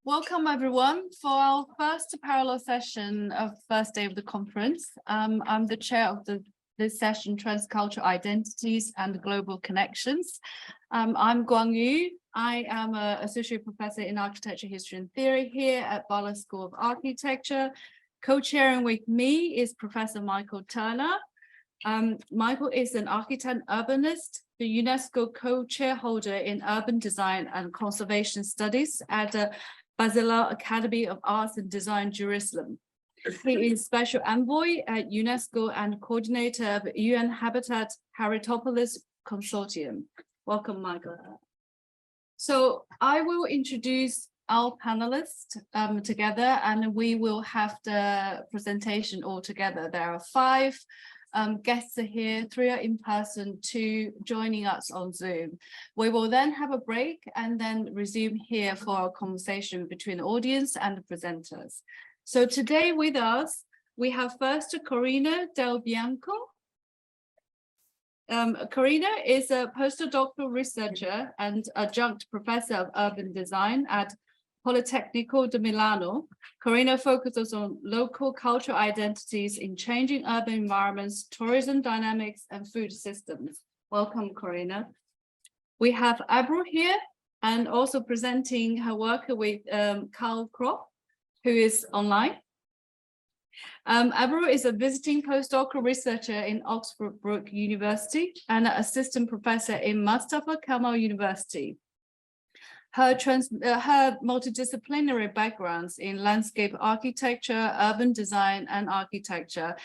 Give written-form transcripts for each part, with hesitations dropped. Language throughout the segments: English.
Welcome everyone for our first parallel session of first day of the conference. I'm the chair of this session, Transcultural Identities and Global Connections. I'm Guang Yu. I am an associate professor in architecture, history and theory here at Butler School of Architecture. Co-chairing with me is Professor Michael Turner. Michael is an architect urbanist, the UNESCO co-chair holder in urban design and conservation studies at the Basilar Academy of Arts and Design, Jerusalem. He is special envoy at UNESCO and coordinator of UN Habitat Heritopolis Consortium. Welcome, Michael. So I will introduce our panelists together, and we will have the presentation all together. There are 5 guests are here, 3 are in person, 2 joining us on Zoom. We will then have a break and then resume here for a conversation between the audience and the presenters. So today with us, we have first Corina Del Bianco. Corina is a postdoctoral researcher and adjunct professor of urban design at Politecnico di Milano. Corina focuses on local cultural identities in changing urban environments, tourism dynamics, and food systems. Welcome, Corina. We have Abro here, and also presenting her work with Carl Kropp, who is online. Abro is a visiting postdoctoral researcher in Oxford Brook University and an assistant professor in Mustafa Kemal University. Her multidisciplinary backgrounds in landscape architecture, urban design, and architecture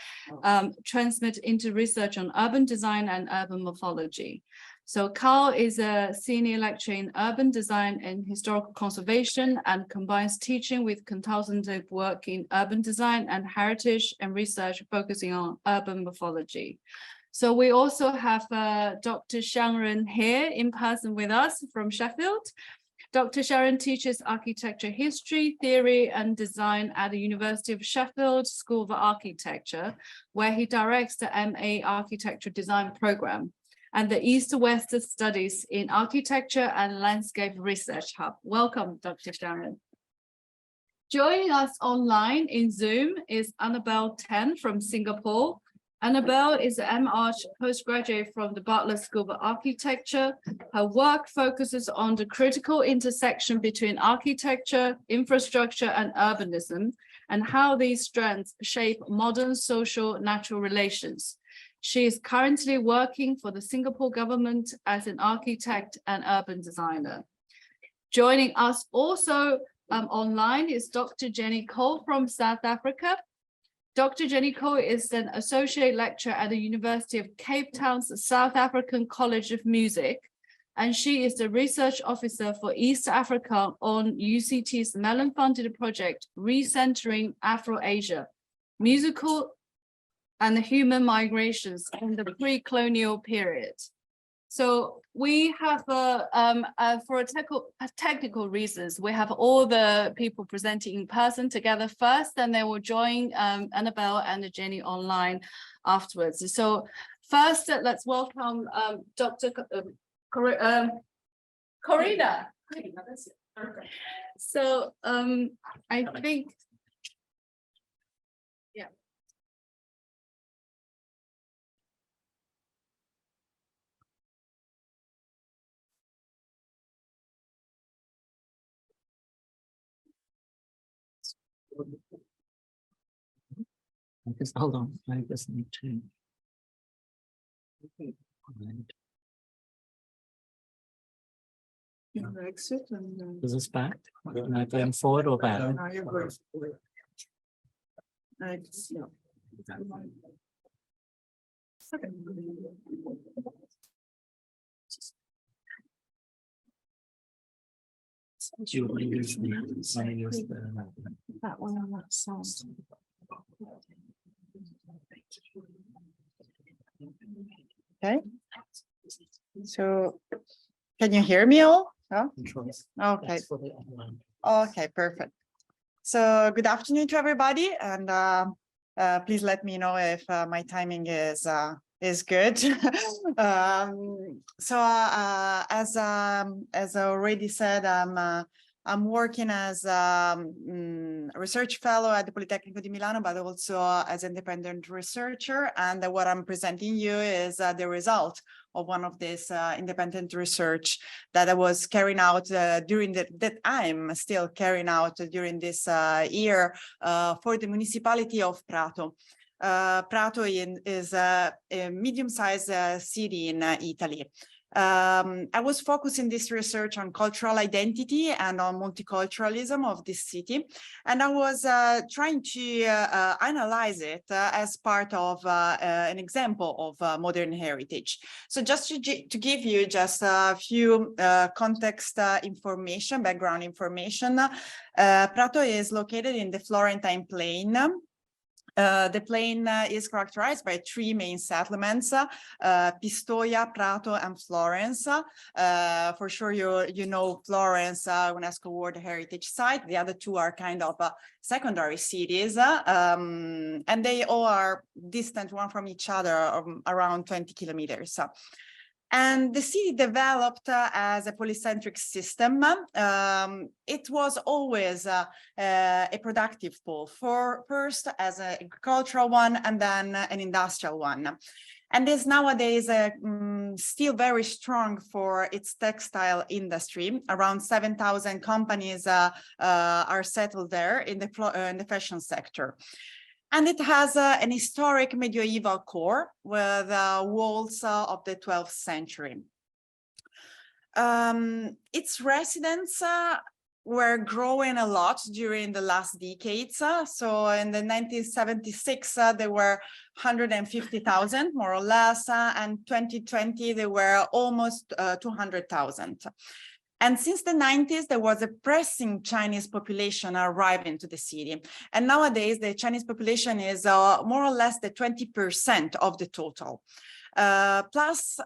transmit into research on urban design and urban morphology. So Carl is a senior lecturer in urban design and historical conservation and combines teaching with consultative work in urban design and heritage and research focusing on urban morphology. So we also have Dr. Sharon here in person with us from Sheffield. Dr. Sharon teaches architecture history, theory, and design at the University of Sheffield School of Architecture, where he directs the MA Architecture Design Program and the East-West Studies in Architecture and Landscape Research Hub. Welcome, Dr. Sharon. Joining us online in Zoom is Annabelle Tan from Singapore. Annabelle is an MArch postgraduate from the Butler School of Architecture. Her work focuses on the critical intersection between architecture, infrastructure, and urbanism, and how these strands shape modern social natural relations. She is currently working for the Singapore government as an architect and urban designer. Joining us also online is Dr. Jenny Cole from South Africa. Dr. Jenny Cole is an associate lecturer at the University of Cape Town's South African College of Music, and she is the research officer for East Africa on UCT's Mellon-funded project, Recentering Afro-Asia, Musical and Human Migrations in the Pre-Colonial Period. So we have, for technical reasons, we have all the people presenting in person together first, and they will join Annabelle and Jenny online afterwards. So first, let's welcome Dr. Corina. So I think, yeah. Just hold on, I just need to. Exit and Is this back? Am I going forward or back? now you're going forward. No. Do you want to use That one on that side. Okay. So can you hear me all? Oh? Okay. Okay, perfect. So good afternoon to everybody, and please let me know if my timing is good. As I already said, I'm I'm working as a research fellow at the Politecnico di Milano, but also as an independent researcher. And what I'm presenting you is the result of one of this independent research that I was carrying out during that I'm still carrying out during this year for the municipality of Prato. Prato is a medium-sized city in Italy. I was focusing this research on cultural identity and on multiculturalism of this city. And I was trying to analyze it as part of an example of modern heritage. So just to give you just a few context information, background information, Prato is located in the Florentine Plain. The plain is characterized by three main settlements, Pistoia, Prato, and Florence. For sure, you know Florence, UNESCO World Heritage Site. The other two are kind of secondary cities, and they all are distant one from each other, around 20 kilometers. And the city developed as a polycentric system. It was always a productive pole, first as an agricultural one and then an industrial one. And is nowadays still very strong for its textile industry. Around 7,000 companies are settled there in the fashion sector. And it has an historic medieval core with walls of the 12th century. Its residents were growing a lot during the last decades. So in the 1976, there were 150,000, more or less, and 2020, there were almost 200,000. And since the 90s, there was a pressing Chinese population arriving to the city. And nowadays, the Chinese population is more or less the 20% of the total. Plus,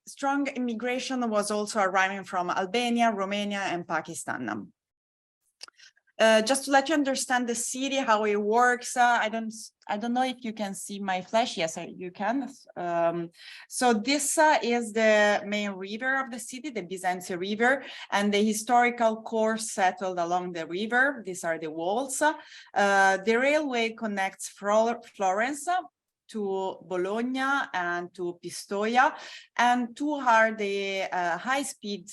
strong immigration was also arriving from Albania, Romania, and Pakistan. Just to let you understand the city, how it works, I don't know if you can see my flash. Yes, you can. So this is the main river of the city, the Byzantium River, and the historical core settled along the river. These are the walls. The railway connects Florence to Bologna and to Pistoia, and two are the high-speed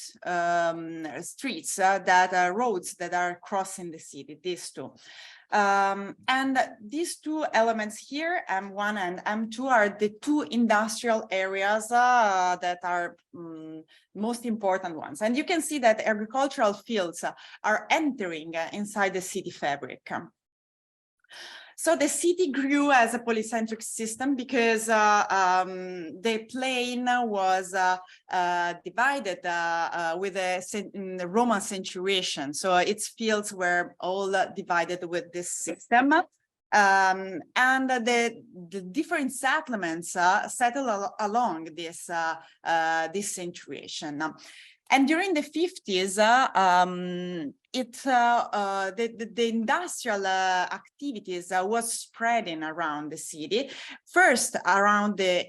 streets, roads that are crossing the city, these two. And these two elements here, M1 and M2, are the two industrial areas that are most important ones. And you can see that agricultural fields are entering inside the city fabric. So the city grew as a polycentric system because the plain was divided with a Roman centuration. So its fields were all divided with this system. And the different settlements settled along this centuration. And during the 50s, the industrial activities was spreading around the city. First, around the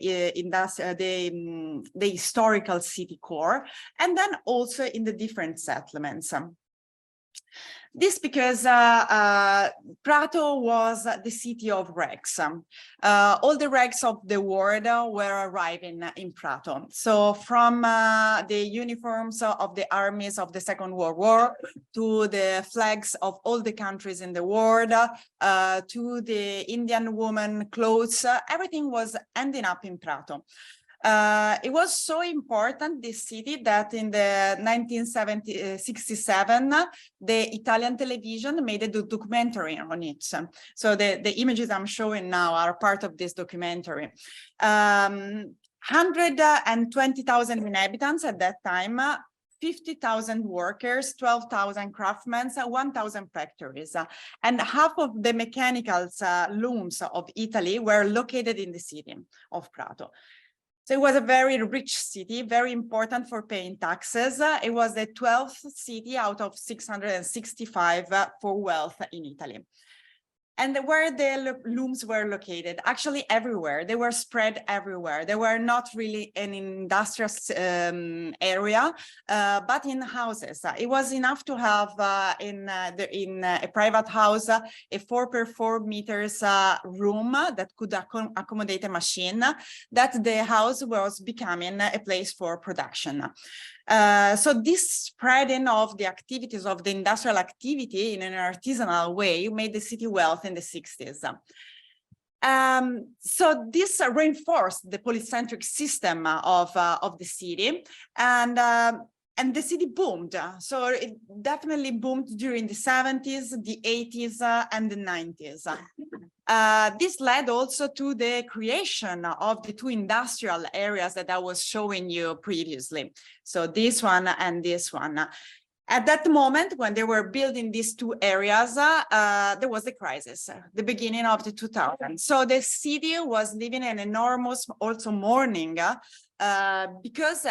historical city core, and then also in the different settlements. This because Prato was the city of wrecks. All the wrecks of the world were arriving in Prato. So from the uniforms of the armies of the Second World War to the flags of all the countries in the world, to the Indian woman clothes, everything was ending up in Prato. It was so important, this city, that in the 1967, the Italian television made a documentary on it. So the images I'm showing now are part of this documentary. 120,000 inhabitants at that time, 50,000 workers, 12,000 craftsmen, 1,000 factories, and half of the mechanical looms of Italy were located in the city of Prato. So it was a very rich city, very important for paying taxes. It was the 12th city out of 665 for wealth in Italy. And where the looms were located, actually everywhere. They were spread everywhere. They were not really an industrial area, but in houses. It was enough to have in a private house a 4x4 meters room that could accommodate a machine, that the house was becoming a place for production. So this spreading of the activities of the industrial activity in an artisanal way made the city wealthy in the 60s. So this reinforced the polycentric system of the city, and the city boomed. So it definitely boomed during the 70s, the 80s, and the 90s. This led also to the creation of the two industrial areas that I was showing you previously. So this one and this one. At that moment, when they were building these two areas, there was the crisis, the beginning of the 2000s. So the city was living an enormous also mourning because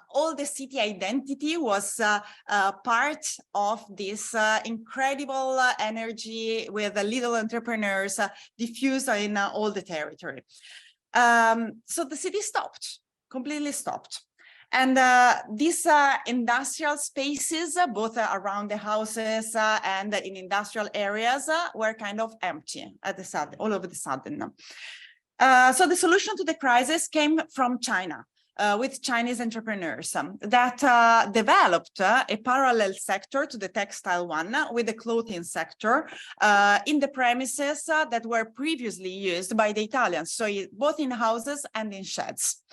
all the city identity was part of this incredible energy with little entrepreneurs diffused in all the territory. So the city stopped, completely stopped. And these industrial spaces, both around the houses and in industrial areas, were kind of empty at the sudden, all of a sudden. So the solution to the crisis came from China. With Chinese entrepreneurs that developed a parallel sector to the textile one with the clothing sector in the premises that were previously used by the Italians, so both in houses and in sheds.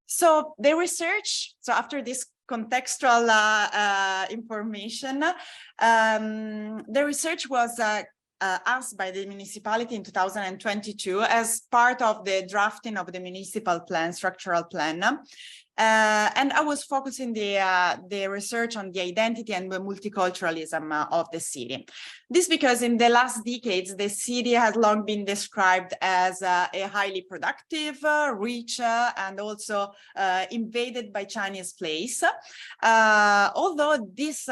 So the research, so after this contextual information, the research was asked by the municipality in 2022 as part of the drafting of the municipal plan, structural plan. And I was focusing the research on the identity and the multiculturalism of the city. This because in the last decades, the city has long been described as a highly productive, rich, and also invaded by Chinese place. Although this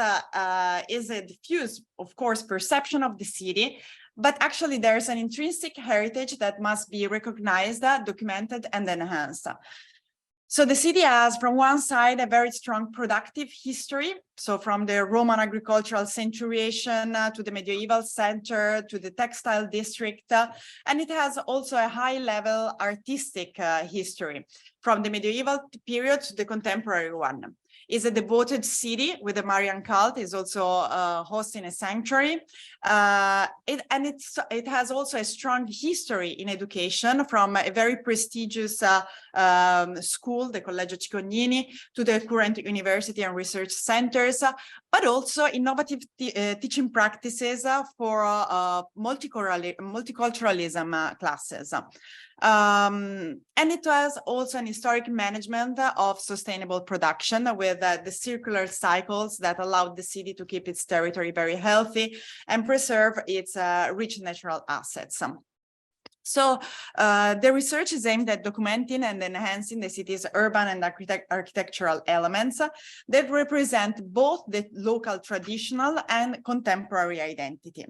is a diffuse, of course, perception of the city, but actually there's an intrinsic heritage that must be recognized, documented, and enhanced. So the city has, from one side, a very strong productive history. So from the Roman agricultural centuriation to the medieval center to the textile district. And it has also a high-level artistic history from the medieval period to the contemporary one. Is a devoted city with a Marian cult, is also hosting a sanctuary. It has also a strong history in education, from a very prestigious school, the Collegio Cicognini, to the current university and research centers, but also innovative teaching practices for multiculturalism classes. And it was also an historic management of sustainable production with the circular cycles that allowed the city to keep its territory very healthy and preserve its rich natural assets. So the research is aimed at documenting and enhancing the city's urban and architectural elements that represent both the local traditional and contemporary identity.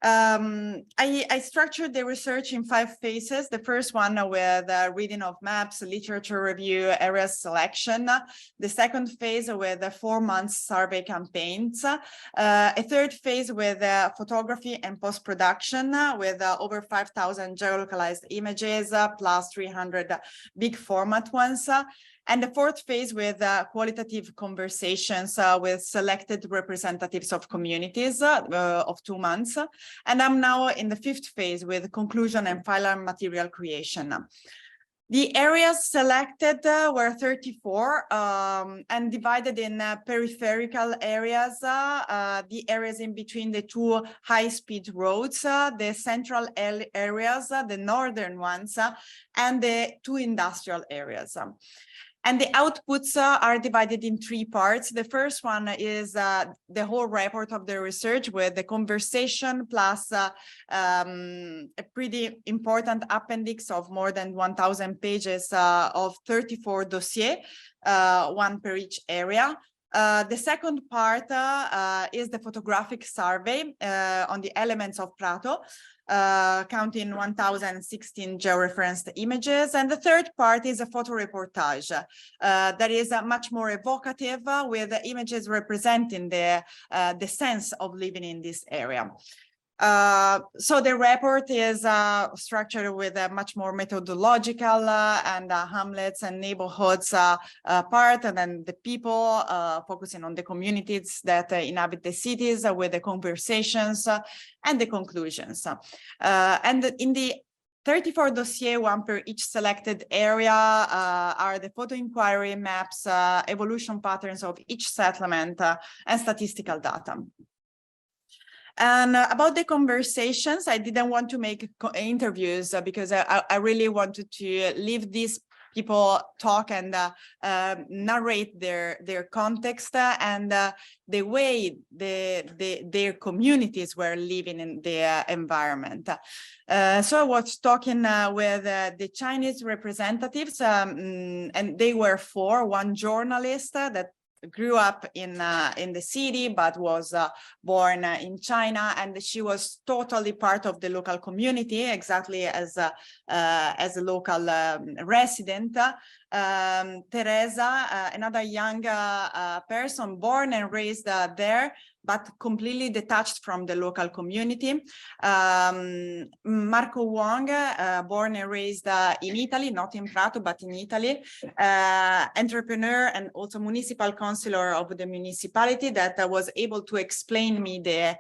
I structured the research in 5 phases. The first one with reading of maps, literature review, area selection. The second phase with 4-month survey campaigns. A third phase with photography and post-production with over 5,000 geolocalized images plus 300 big format ones. And the fourth phase with qualitative conversations with selected representatives of communities of 2 months. And I'm now in the 5th phase with conclusion and final material creation. The areas selected were 34 and divided in peripheral areas, the areas in between the 2 high-speed roads, the central areas, the northern ones, and the 2 industrial areas. And the outputs are divided in 3 parts. The first one is the whole report of the research with the conversation plus a pretty important appendix of more than 1,000 pages of 34 dossiers, 1 per each area. The second part is the photographic survey on the elements of Prato, counting 1,016 georeferenced images. And the third part is a photo reportage that is much more evocative with the images representing the sense of living in this area. So the report is structured with a much more methodological and hamlets and neighborhoods part, and then the people focusing on the communities that inhabit the cities with the conversations and the conclusions. And in the 34 dossier, one per each selected area, are the photo inquiry maps, evolution patterns of each settlement, and statistical data. And about the conversations, I didn't want to make interviews because I really wanted to leave these people talk and narrate their context and the way their communities were living in the environment. So I was talking with the Chinese representatives, and they were one journalist that grew up in the city but was born in China, and she was totally part of the local community, exactly as a local resident. Teresa, another young person born and raised there, but completely detached from the local community. Marco Wong, born and raised in Italy, not in Prato, but in Italy, entrepreneur and also municipal councillor of the municipality that was able to explain me the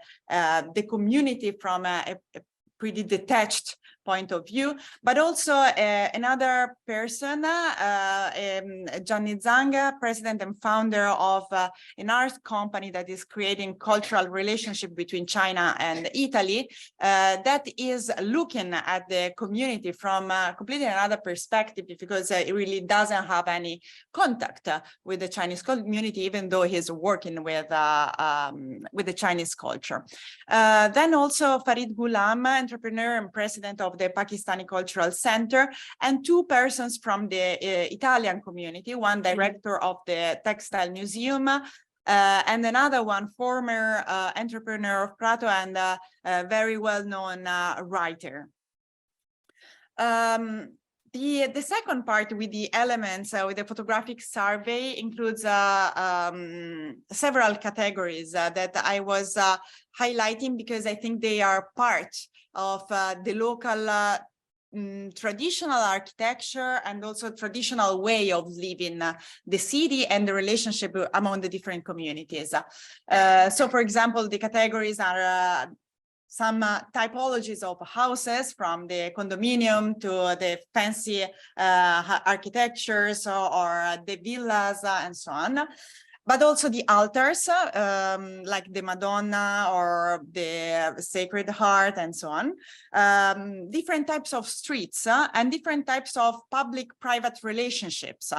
community from a pretty detached point of view, but also another person, Johnny Zhang, president and founder of an art company that is creating cultural relationship between China and Italy, that is looking at the community from completely another perspective, because it really doesn't have any contact with the Chinese community, even though he's working with the Chinese culture. Then also Farid Ghulam, entrepreneur and president of the Pakistani Cultural Center, and two persons from the Italian community, one director of the Textile Museum, and another one former entrepreneur of Prato and a very well-known writer. The second part with the elements, with the photographic survey, includes several categories that I was highlighting because I think they are part of the local traditional architecture and also traditional way of living the city and the relationship among the different communities. So, for example, the categories are some typologies of houses, from the condominium to the fancy architectures or the villas and so on. But also the altars, like the Madonna or the Sacred Heart and so on. Different types of streets and different types of public-private relationships.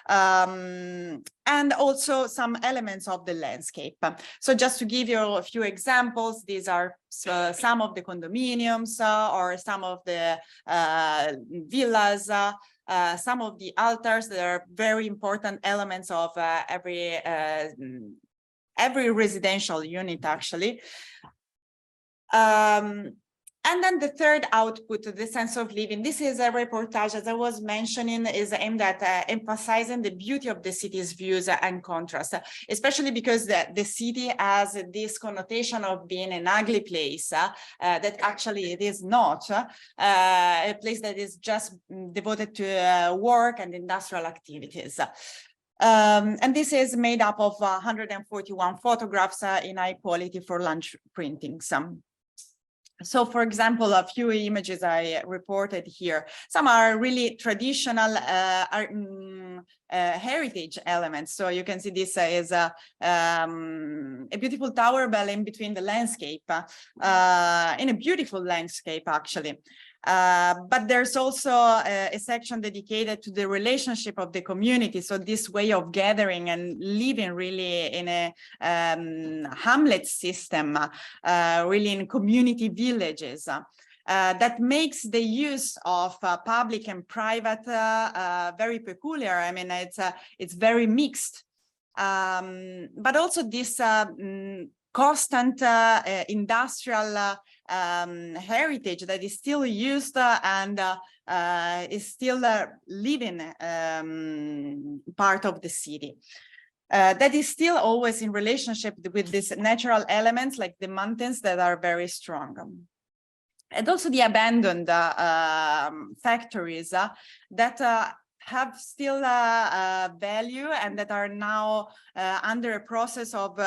And also some elements of the landscape. So just to give you a few examples, these are some of the condominiums or some of the villas, some of the altars that are very important elements of every residential unit, actually. And then the third output, the sense of living. This is a reportage, as I was mentioning, is aimed at emphasizing the beauty of the city's views and contrast, especially because the city has this connotation of being an ugly place that actually it is not, a place that is just devoted to work and industrial activities. And this is made up of 141 photographs in high quality for lunch printings. So, for example, a few images I reported here. Some are really traditional heritage elements. So you can see this is a beautiful tower bell in between the landscape, in a beautiful landscape, actually. But there's also a section dedicated to the relationship of the community. So this way of gathering and living really in a hamlet system, really in community villages. That makes the use of public and private very peculiar. I mean, it's very mixed. but also this constant industrial heritage that is still used and is still living part of the city. That is still always in relationship with these natural elements like the mountains that are very strong. And also the abandoned factories that have still value and that are now under a process of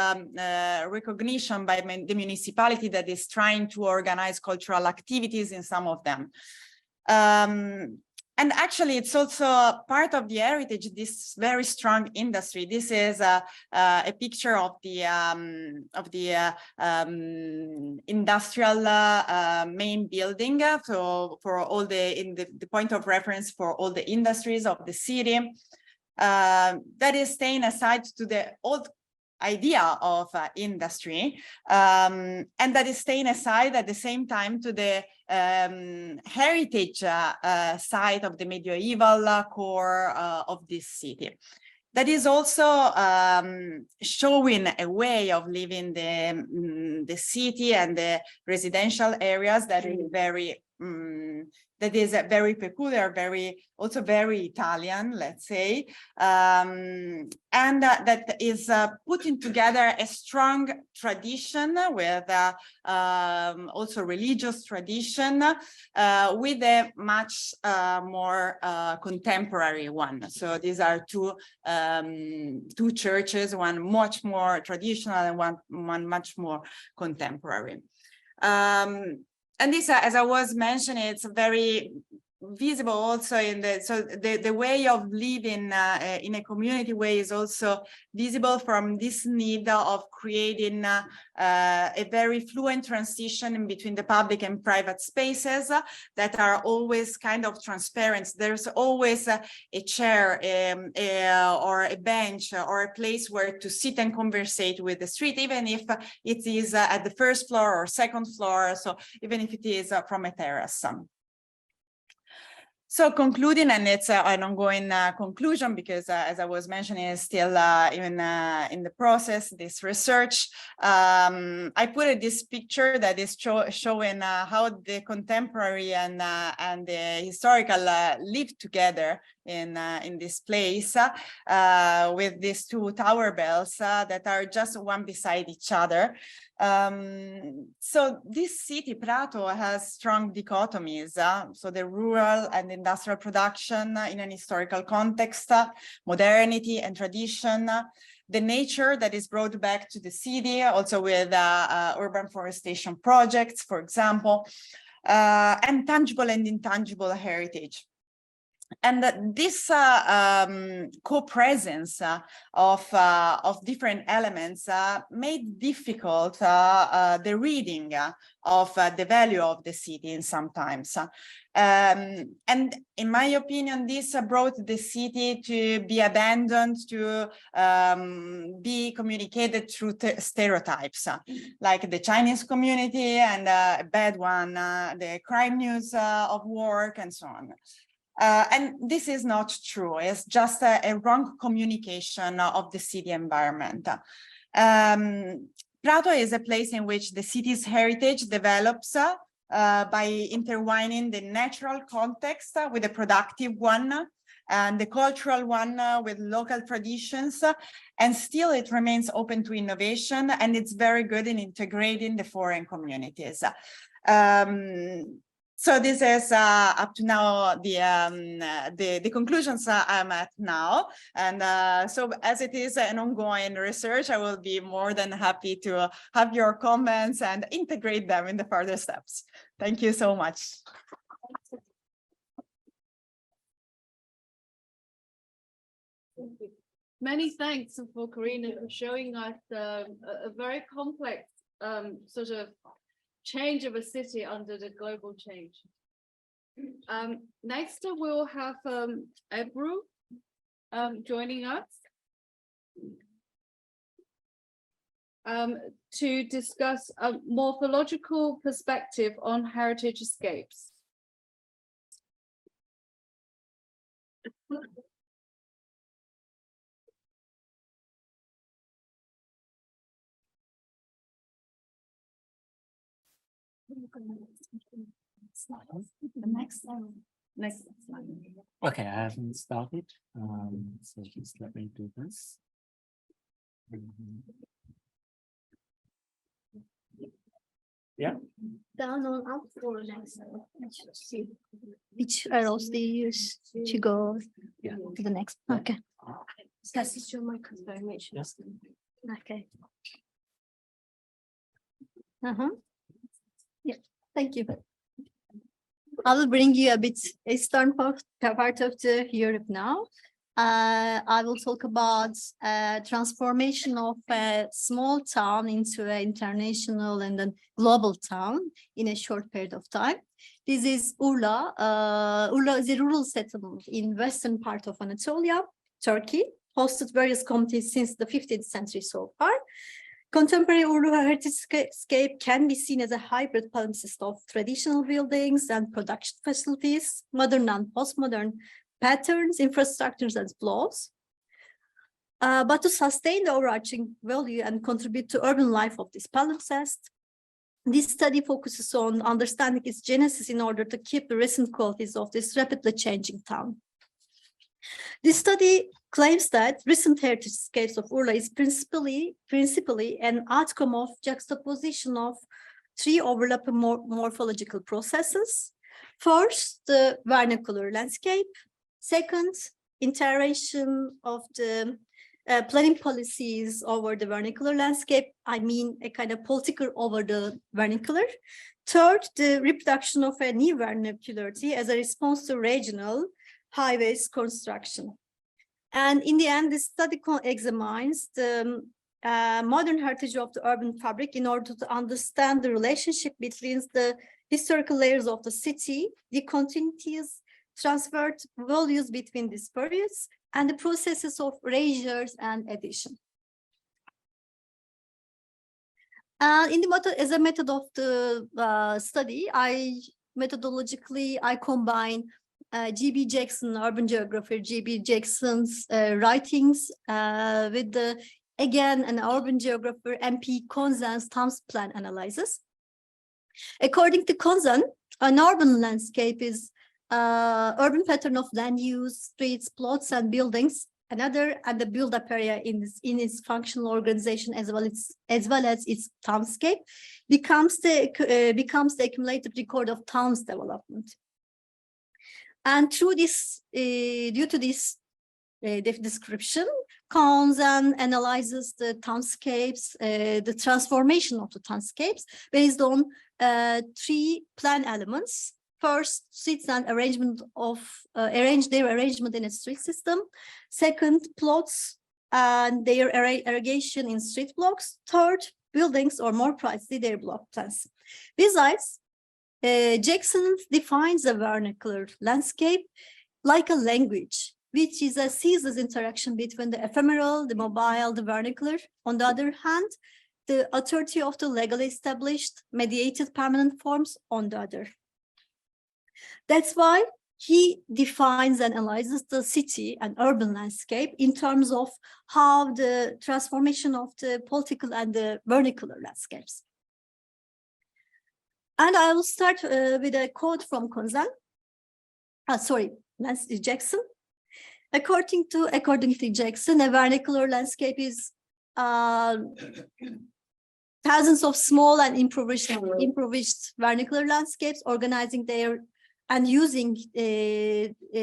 recognition by the municipality that is trying to organize cultural activities in some of them. And actually, it's also part of the heritage, this very strong industry. This is a picture of the industrial main building. So for all the point of reference for all the industries of the city, that is staying aside to the old idea of industry, and that is staying aside at the same time to the heritage side of the medieval core of this city. That is also showing a way of living the city and the residential areas that is very very peculiar, also very Italian, let's say, and that is putting together a strong tradition with also religious tradition with a much more contemporary one. So these are two churches, one much more traditional and one much more contemporary. And this, as I was mentioning, it's very visible also in the way of living in a community way is also visible from this need of creating a very fluent transition in between the public and private spaces that are always kind of transparent. There's always a chair or a bench or a place where to sit and conversate with the street, even if it is at the first floor or second floor, so even if it is from a terrace. So concluding, and it's an ongoing conclusion because as I was mentioning, it's still even in the process, this research. I put this picture that is showing how the contemporary and the historical live together in this place with these two tower bells that are just one beside each other. So this city, Prato, has strong dichotomies. So the rural and industrial production in an historical context, modernity and tradition, the nature that is brought back to the city, also with urban forestation projects, for example, and tangible and intangible heritage. And this co-presence of different elements made difficult the reading of the value of the city in sometimes. And in my opinion, this brought the city to be abandoned, to be communicated through stereotypes, like the Chinese community and a bad one, the crime news of work and so on. And this is not true. It's just a wrong communication of the city environment. Prato is a place in which the city's heritage develops by intertwining the natural context with the productive one and the cultural one with local traditions. And still it remains open to innovation, and it's very good in integrating the foreign communities. So this is up to now the conclusions I'm at now. And so as it is an ongoing research, I will be more than happy to have your comments and integrate them in the further steps. Thank you so much. Many thanks for Karina for showing us a very complex sort of change of a city under the global change. Next, we'll have Ebru joining us to discuss a morphological perspective on heritage escapes. The next slide. Next slide. Okay, I haven't started. So just let me do this. Yeah. Down on up or next. See which arrows they use to go Yeah. to the next. Okay. Yes, it's your mic confirmation. Yes. Okay. Yeah, thank you. I will bring you a bit eastern part of the Europe now. I will talk about transformation of a small town into an international and then global town in a short period of time. This is Urla. Urla is a rural settlement in western part of Anatolia, Turkey, hosted various communities since the 15th century so far. Contemporary Urla heritage can be seen as a hybrid palimpsest of traditional buildings and production facilities, modern and postmodern patterns, infrastructures, and flows. But to sustain the overarching value and contribute to urban life of this palimpsest, this study focuses on understanding its genesis in order to keep the recent qualities of this rapidly changing town. This study claims that recent heritage scapes of Urla is principally an outcome of juxtaposition of three overlapping morphological processes. First, the vernacular landscape. Second, intervention of the planning policies over the vernacular landscape. I mean, a kind of political over the vernacular. Third, the reproduction of a new vernacularity as a response to regional highways construction. And in the end, this study examines the modern heritage of the urban fabric in order to understand the relationship between the historical layers of the city, the continuities, transferred values between these periods, and the processes of erasures and addition. As a method of the study, methodologically I combine G.B. Jackson, urban geographer G.B. Jackson's writings with again an urban geographer M.P. Konzen's Towns Plan analysis. According to Konzen, an urban landscape is urban pattern of land use, streets, plots, and buildings, and the build-up area in its functional organization as well as its townscape becomes the accumulated record of town's development. And through this, due to this description, Konzen analyzes the townscapes, the transformation of the townscapes based on three plan elements. First, streets and arrangement of their arrangement in a street system. Second, plots and their irrigation in street blocks. Third, buildings, or more precisely, their block plans. Besides, Jackson defines a vernacular landscape like a language, which is a ceaseless interaction between the ephemeral, the mobile, the vernacular. On the other hand, the authority of the legally established mediated permanent forms on the other. That's why he defines and analyzes the city and urban landscape in terms of how the transformation of the political and the vernacular landscapes. And I will start with a quote from Konzen. Jackson. According to Jackson, a vernacular landscape is thousands of small and improvised vernacular landscapes organizing their and using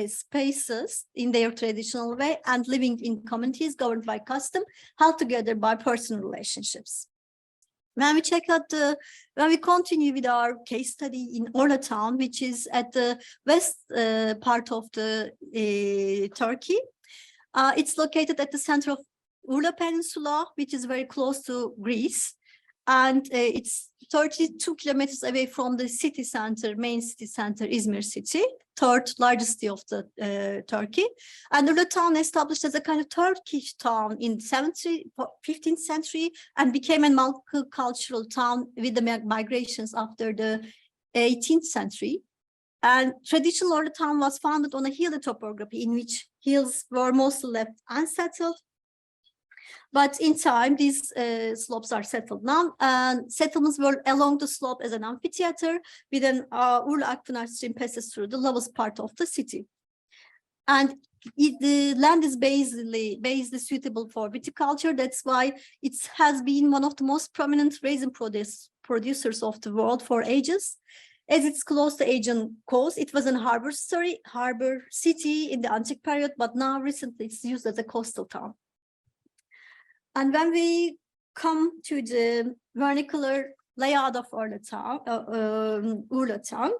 spaces in their traditional way and living in communities governed by custom, held together by personal relationships. When we continue with our case study in Urla town, which is at the west part of the Turkey, it's located at the center of Urla Peninsula, which is very close to Greece. And it's 32 kilometers away from the city center, main city center, Izmir city, third largest city of the Turkey. And the town established as a kind of Turkish town in 15th century and became a multicultural town with the migrations after the 18th century. And traditional Urla town was founded on a hilly topography in which hills were mostly left unsettled. But in time, these slopes are settled now, and settlements were along the slope as an amphitheater, with an Urla Akpınar stream passes through the lowest part of the city. And the land is basically suitable for viticulture. That's why it has been one of the most prominent raisin producers of the world for ages. As it's close to Aegean coast, it was a harbor city in the antique period, but now recently it's used as a coastal town. And when we come to the vernacular layout of Urla town,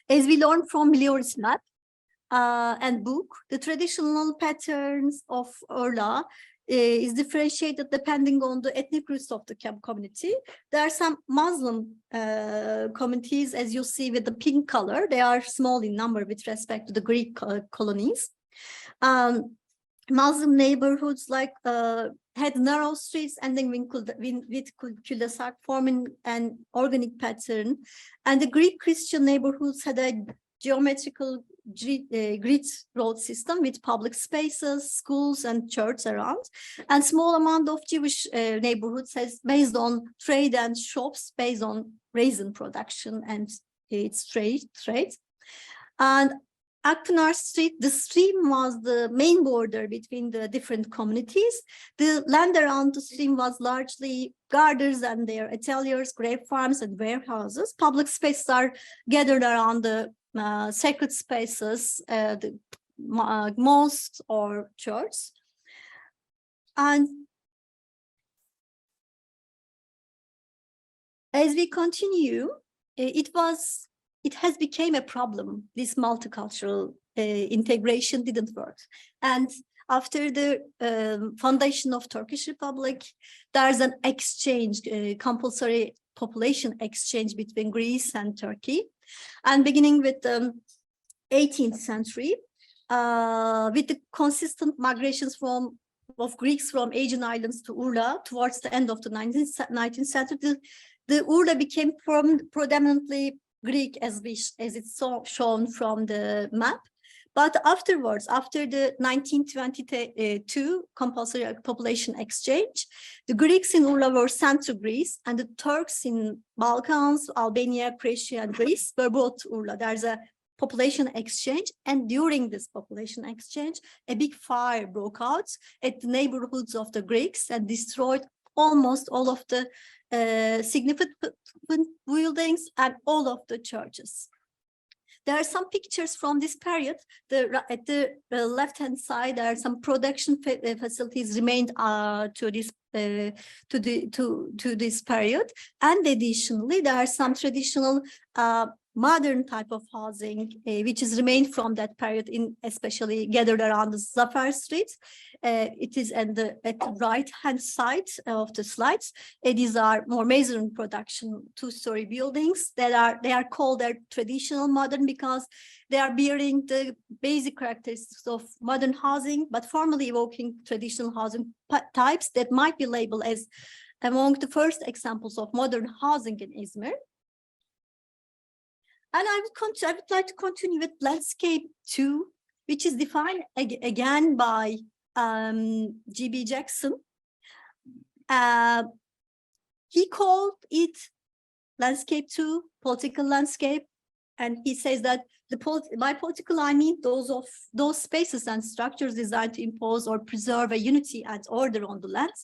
as we learned from Milioris map and book, the traditional patterns of Urla is differentiated depending on the ethnic roots of the community. There are some Muslim communities, as you see with the pink color. They are small in number with respect to the Greek colonies. Muslim neighborhoods like had narrow streets ending with cul-de-sac forming an organic pattern, and the Greek Christian neighborhoods had a geometrical grid road system with public spaces, schools, and churches around, and small amount of Jewish neighborhoods has based on trade and shops based on raisin production and its trade. And Akpınar Street, the stream was the main border between the different communities. The land around the stream was largely gardens and their ateliers, grape farms, and warehouses. Public spaces are gathered around the sacred spaces, the mosques or churches. And as we continue, it has become a problem. This multicultural integration didn't work. And after the foundation of Turkish Republic, there's an exchange, compulsory population exchange between Greece and Turkey. And beginning with the 18th century, with the consistent migrations of Greeks from Aegean islands to Urla towards the end of the 19th century, the Urla became predominantly Greek as it's shown from the map. But afterwards, after the 1922 compulsory population exchange, the Greeks in Urla were sent to Greece, and the Turks in Balkans, Albania, Croatia, and Greece were brought to Urla. There's a population exchange, and during this population exchange, a big fire broke out at the neighborhoods of the Greeks and destroyed almost all of the significant buildings and all of the churches. There are some pictures from this period. At the left-hand side, there are some production facilities remained to this period, and additionally, there are some traditional modern type of housing which is remained from that period, especially gathered around the Zafer Street. It is at the right-hand side of the slides. These are more modern production two-story buildings that they are called traditional modern because they are bearing the basic characteristics of modern housing, but formally evoking traditional housing types that might be labeled as among the first examples of modern housing in Izmir. And I would like to continue with landscape 2, which is defined again by G.B. Jackson. He called it landscape 2, political landscape, and he says that by political I mean those spaces and structures designed to impose or preserve a unity and order on the land,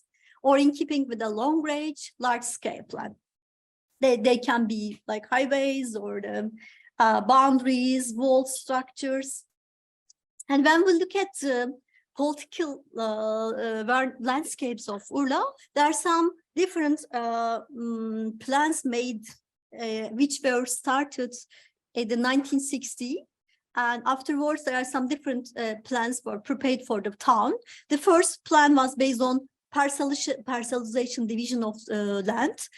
or in keeping with a long-range, large-scale plan. They can be like highways or the boundaries, wall structures. And when we look at the political landscapes of Urla, there are some different plans made which were started in the 1960s. And afterwards, there are some different plans were prepared for the town. The first plan was based on parcelization division of land.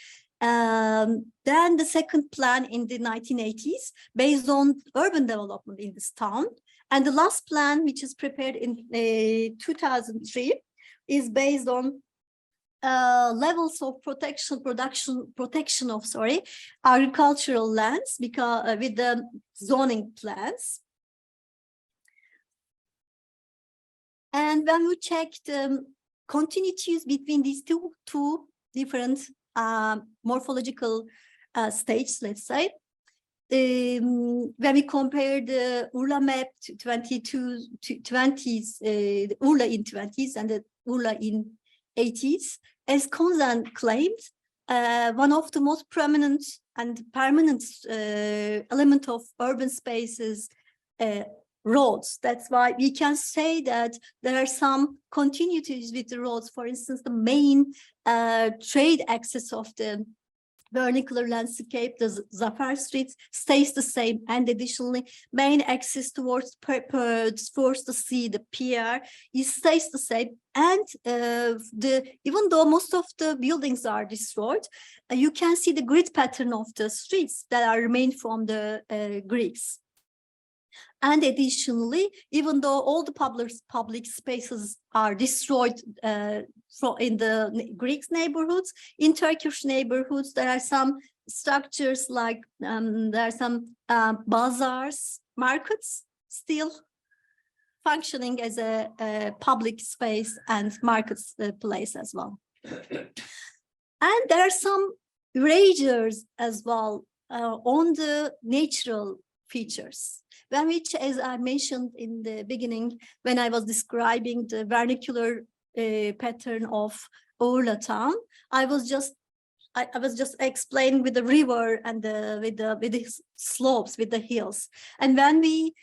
Then the second plan in the 1980s based on urban development in this town. And the last plan, which is prepared in 2003, is based on levels of protection of agricultural lands because with the zoning plans. And when we check the continuities between these two different morphological stages, let's say. When we compare the Urla map to 20s, the Urla in 20s and the Urla in 80s, as Konzen claimed, one of the most prominent and permanent element of urban spaces, roads. That's why we can say that there are some continuities with the roads. For instance, the main trade access of the vernacular landscape, the Zafer Street, stays the same, and additionally, main access towards the sea, the pier, it stays the same. And even though most of the buildings are destroyed, you can see the grid pattern of the streets that are remained from the Greeks. And additionally, even though all the public spaces are destroyed in the Greek neighborhoods, in Turkish neighborhoods, there are some structures like there are some bazaars, markets still functioning as a public space and marketplace as well. And there are some erasures as well on the natural features, which, as I mentioned in the beginning, when I was describing the vernacular pattern of Urla town, I was just explaining with the river and with the slopes, with the hills. And when we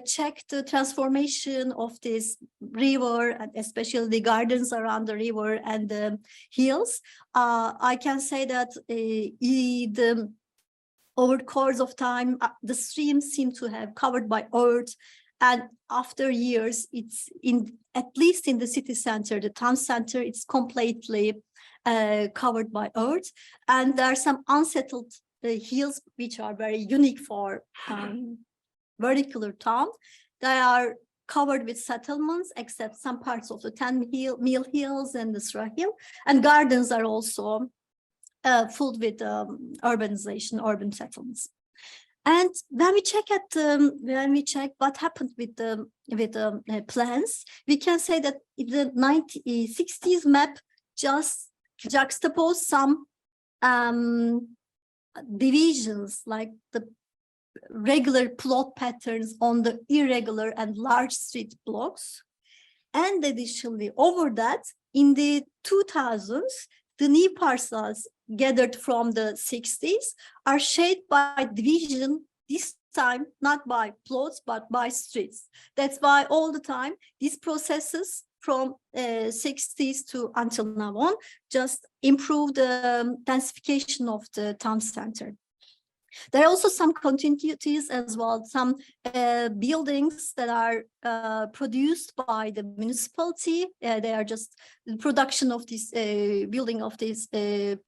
check the transformation of this river, and especially the gardens around the river and the hills, I can say that over the course of time, the streams seem to have covered by earth, and after years, it's at least in the city center, the town center, it's completely covered by earth, and there are some unsettled hills which are very unique for vernacular town. They are covered with settlements, except some parts of the Mill Hills and the Sra Hill, and gardens are also filled with urbanization, urban settlements. And when we check what happened with the plans, we can say that the 1960s map just juxtaposed some divisions, like the regular plot patterns on the irregular and large street blocks. And additionally, over that, in the 2000s, the new parcels gathered from the 60s are shaped by division, this time not by plots, but by streets. That's why all the time, these processes from 60s to until now on, just improve the densification of the town center. There are also some continuities as well, some buildings that are produced by the municipality. They are just the production of this building of this, the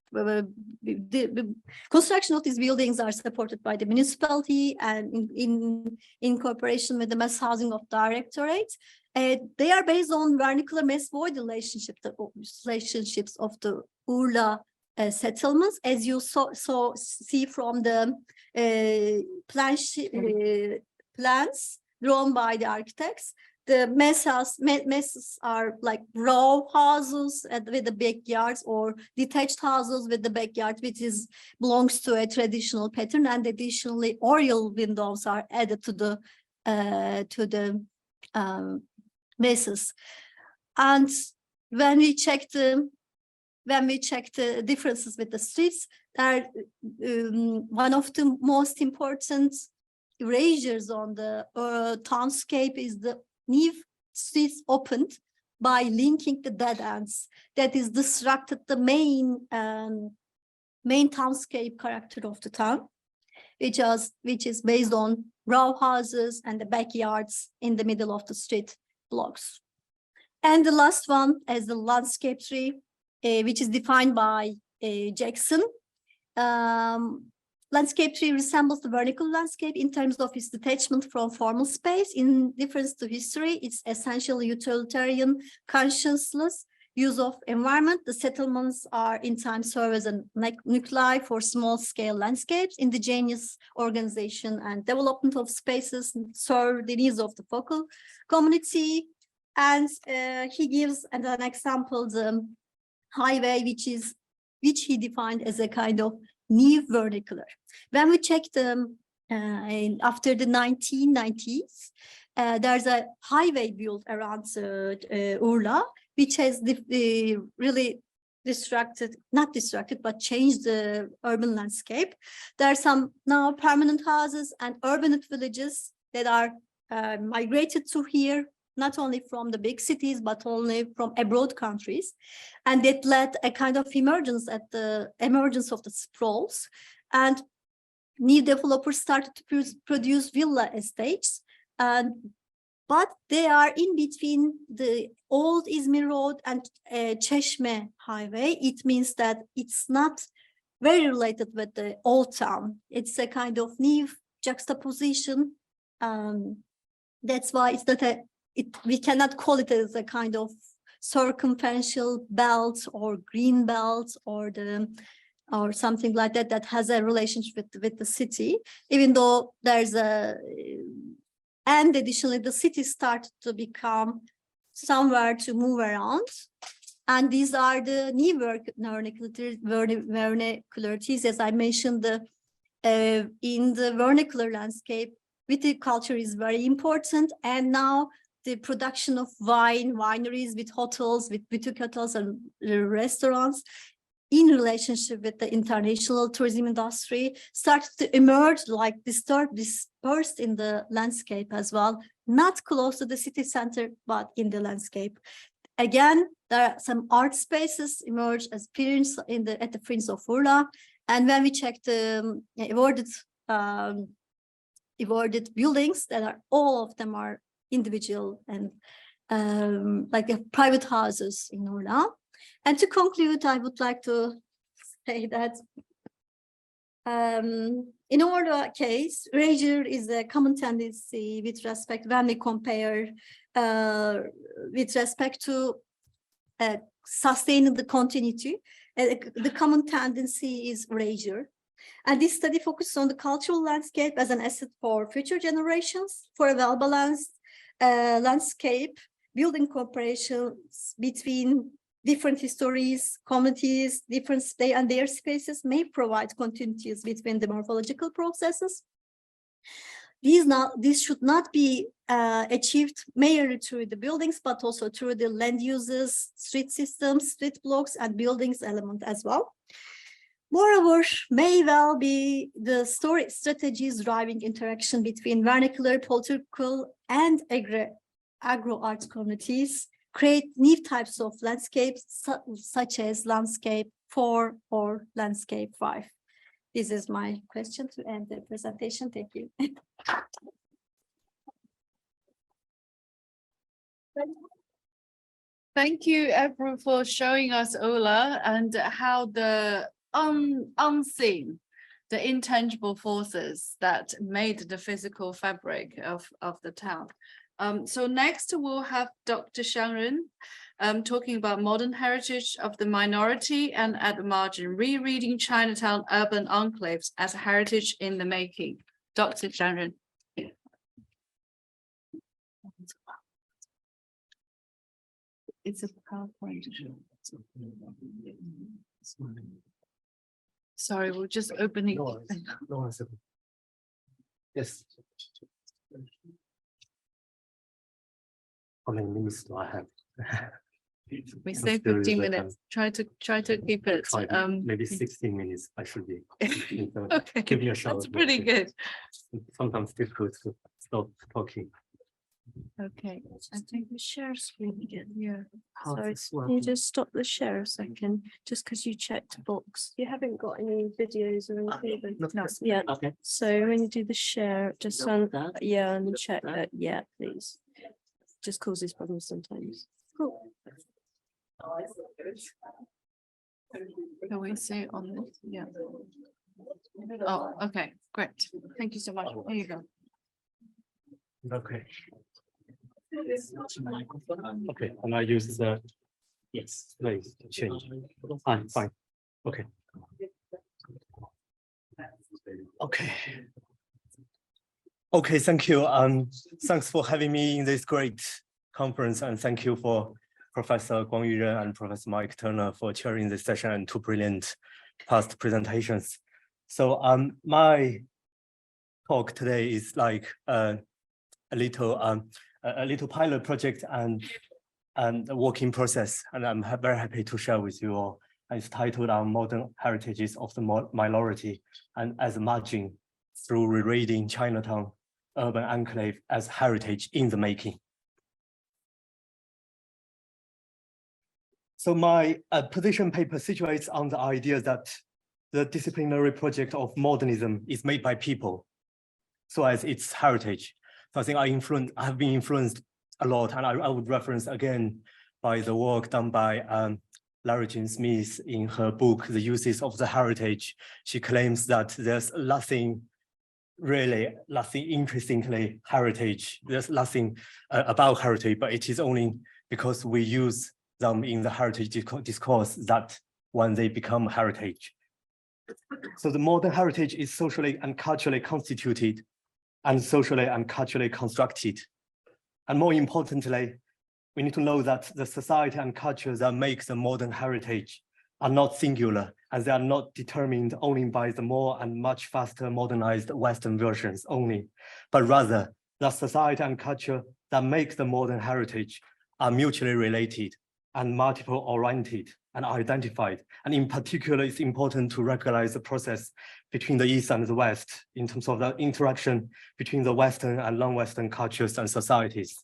construction of these buildings are supported by the municipality and in cooperation with the Mass Housing of Directorate. They are based on vernacular mass void relationships of the Urla settlements, as you see from the plans drawn by the architects. The mesas are like row houses with the backyards, or detached houses with the backyard, which belongs to a traditional pattern. And additionally, oriel windows are added to the mesas. And when we check the differences with the streets, one of the most important erasures on the townscape is the new streets opened by linking the dead ends. That is disrupted the main townscape character of the town, which is based on row houses and the backyards in the middle of the street blocks. And the last one is the landscape tree, which is defined by Jackson. Landscape tree resembles the vernacular landscape in terms of its detachment from formal space. In difference to history, it's essentially utilitarian, conscienceless use of environment. The settlements are in time serve as a nuclei for small-scale landscapes. Indigenous organization and development of spaces serve the needs of the focal community. And he gives as an example the highway, which he defined as a kind of new vernacular. When we check the after the 1990s, there's a highway built around Urla, which has really not distracted, but changed the urban landscape. There are some now permanent houses and urban villages that are migrated to here, not only from the big cities, but only from abroad countries. And that led a kind of emergence of the sprawls. And new developers started to produce villa estates. But they are in between the old Izmir Road and Çeşme Highway. It means that it's not very related with the old town. It's a kind of new juxtaposition. That's why it's not we cannot call it as a kind of circumferential belt or green belt or something like that that has a relationship with the city, even though there's and additionally the city started to become somewhere to move around. And these are the new vernacularities, as I mentioned, in the vernacular landscape, viticulture is very important. And now the production of wineries with hotels, with boutique hotels and restaurants in relationship with the international tourism industry started to emerge, like dispersed in the landscape as well, not close to the city center, but in the landscape. Again, there are some art spaces emerge as prints at the Prince of Urla. And when we check the awarded buildings, that are all of them are individual and like private houses in Urla. And to conclude, I would like to say that in our case, erasure is a common tendency with respect when we compare with respect to sustaining the continuity. The common tendency is erasure. And this study focuses on the cultural landscape as an asset for future generations, for a well-balanced landscape, building cooperations between different histories, communities, and their spaces may provide continuities between the morphological processes. These should not be achieved merely through the buildings, but also through the land uses, street systems, street blocks, and buildings element as well. Moreover, may well be the strategies driving interaction between vernacular, political, and agro-art communities, create new types of landscapes, such as landscape 4 or landscape 5. This is my question to end the presentation. Thank you. Thank you, Ebru, for showing us Urla and how the unseen, the intangible forces that made the physical fabric of the town. So next we'll have Dr. Xiangren talking about modern heritage of the minority and at the margin, rereading Chinatown urban enclaves as heritage in the making. Dr. Xiangren. It's a PowerPoint. Sorry, we're just opening. Yes. How many minutes do I have? We say 15 minutes. Try to keep it. Maybe 16 minutes. I should be. Okay, give you a shot. that's pretty good. Sometimes difficult to stop talking. Okay, I think the share screen again. Yeah. How So is this can you working? just stop the share a second, just because you checked the box. You haven't got any videos or anything. No. Yeah. Okay. So when you do the share, just on yeah, and check that. Yeah, please. Just causes problems sometimes. Cool. Can we say on this? Yeah. Oh, okay, great. Thank you so much. Here you go. Okay. Okay, and I use the yes, please change. Fine. Okay. Okay. Okay, thank you. Thanks for having me in this great conference, and thank you for Professor Guang Yuren and Professor Mike Turner for chairing this session and 2 brilliant past presentations. So my talk today is like a little pilot project and a working process, and I'm very happy to share with you all. It's titled Modern Heritages of the Minority and as a Margin through Rereading Chinatown Urban Enclave as Heritage in the Making. So my position paper situates on the idea that the disciplinary project of modernism is made by people, so as its heritage. So I think I have been influenced a lot, and I would reference again by the work done by Larry Jean Smith in her book, The Uses of the Heritage. She claims that there's nothing interestingly heritage. There's nothing about heritage, but it is only because we use them in the heritage discourse that when they become heritage. So the modern heritage is socially and culturally constituted and socially and culturally constructed. And more importantly, we need to know that the society and culture that make the modern heritage are not singular, and they are not determined only by the more and much faster modernized Western versions only, but rather the society and culture that make the modern heritage are mutually related and multiple oriented and identified. And in particular, it's important to recognize the process between the East and the West in terms of the interaction between the Western and non-Western cultures and societies.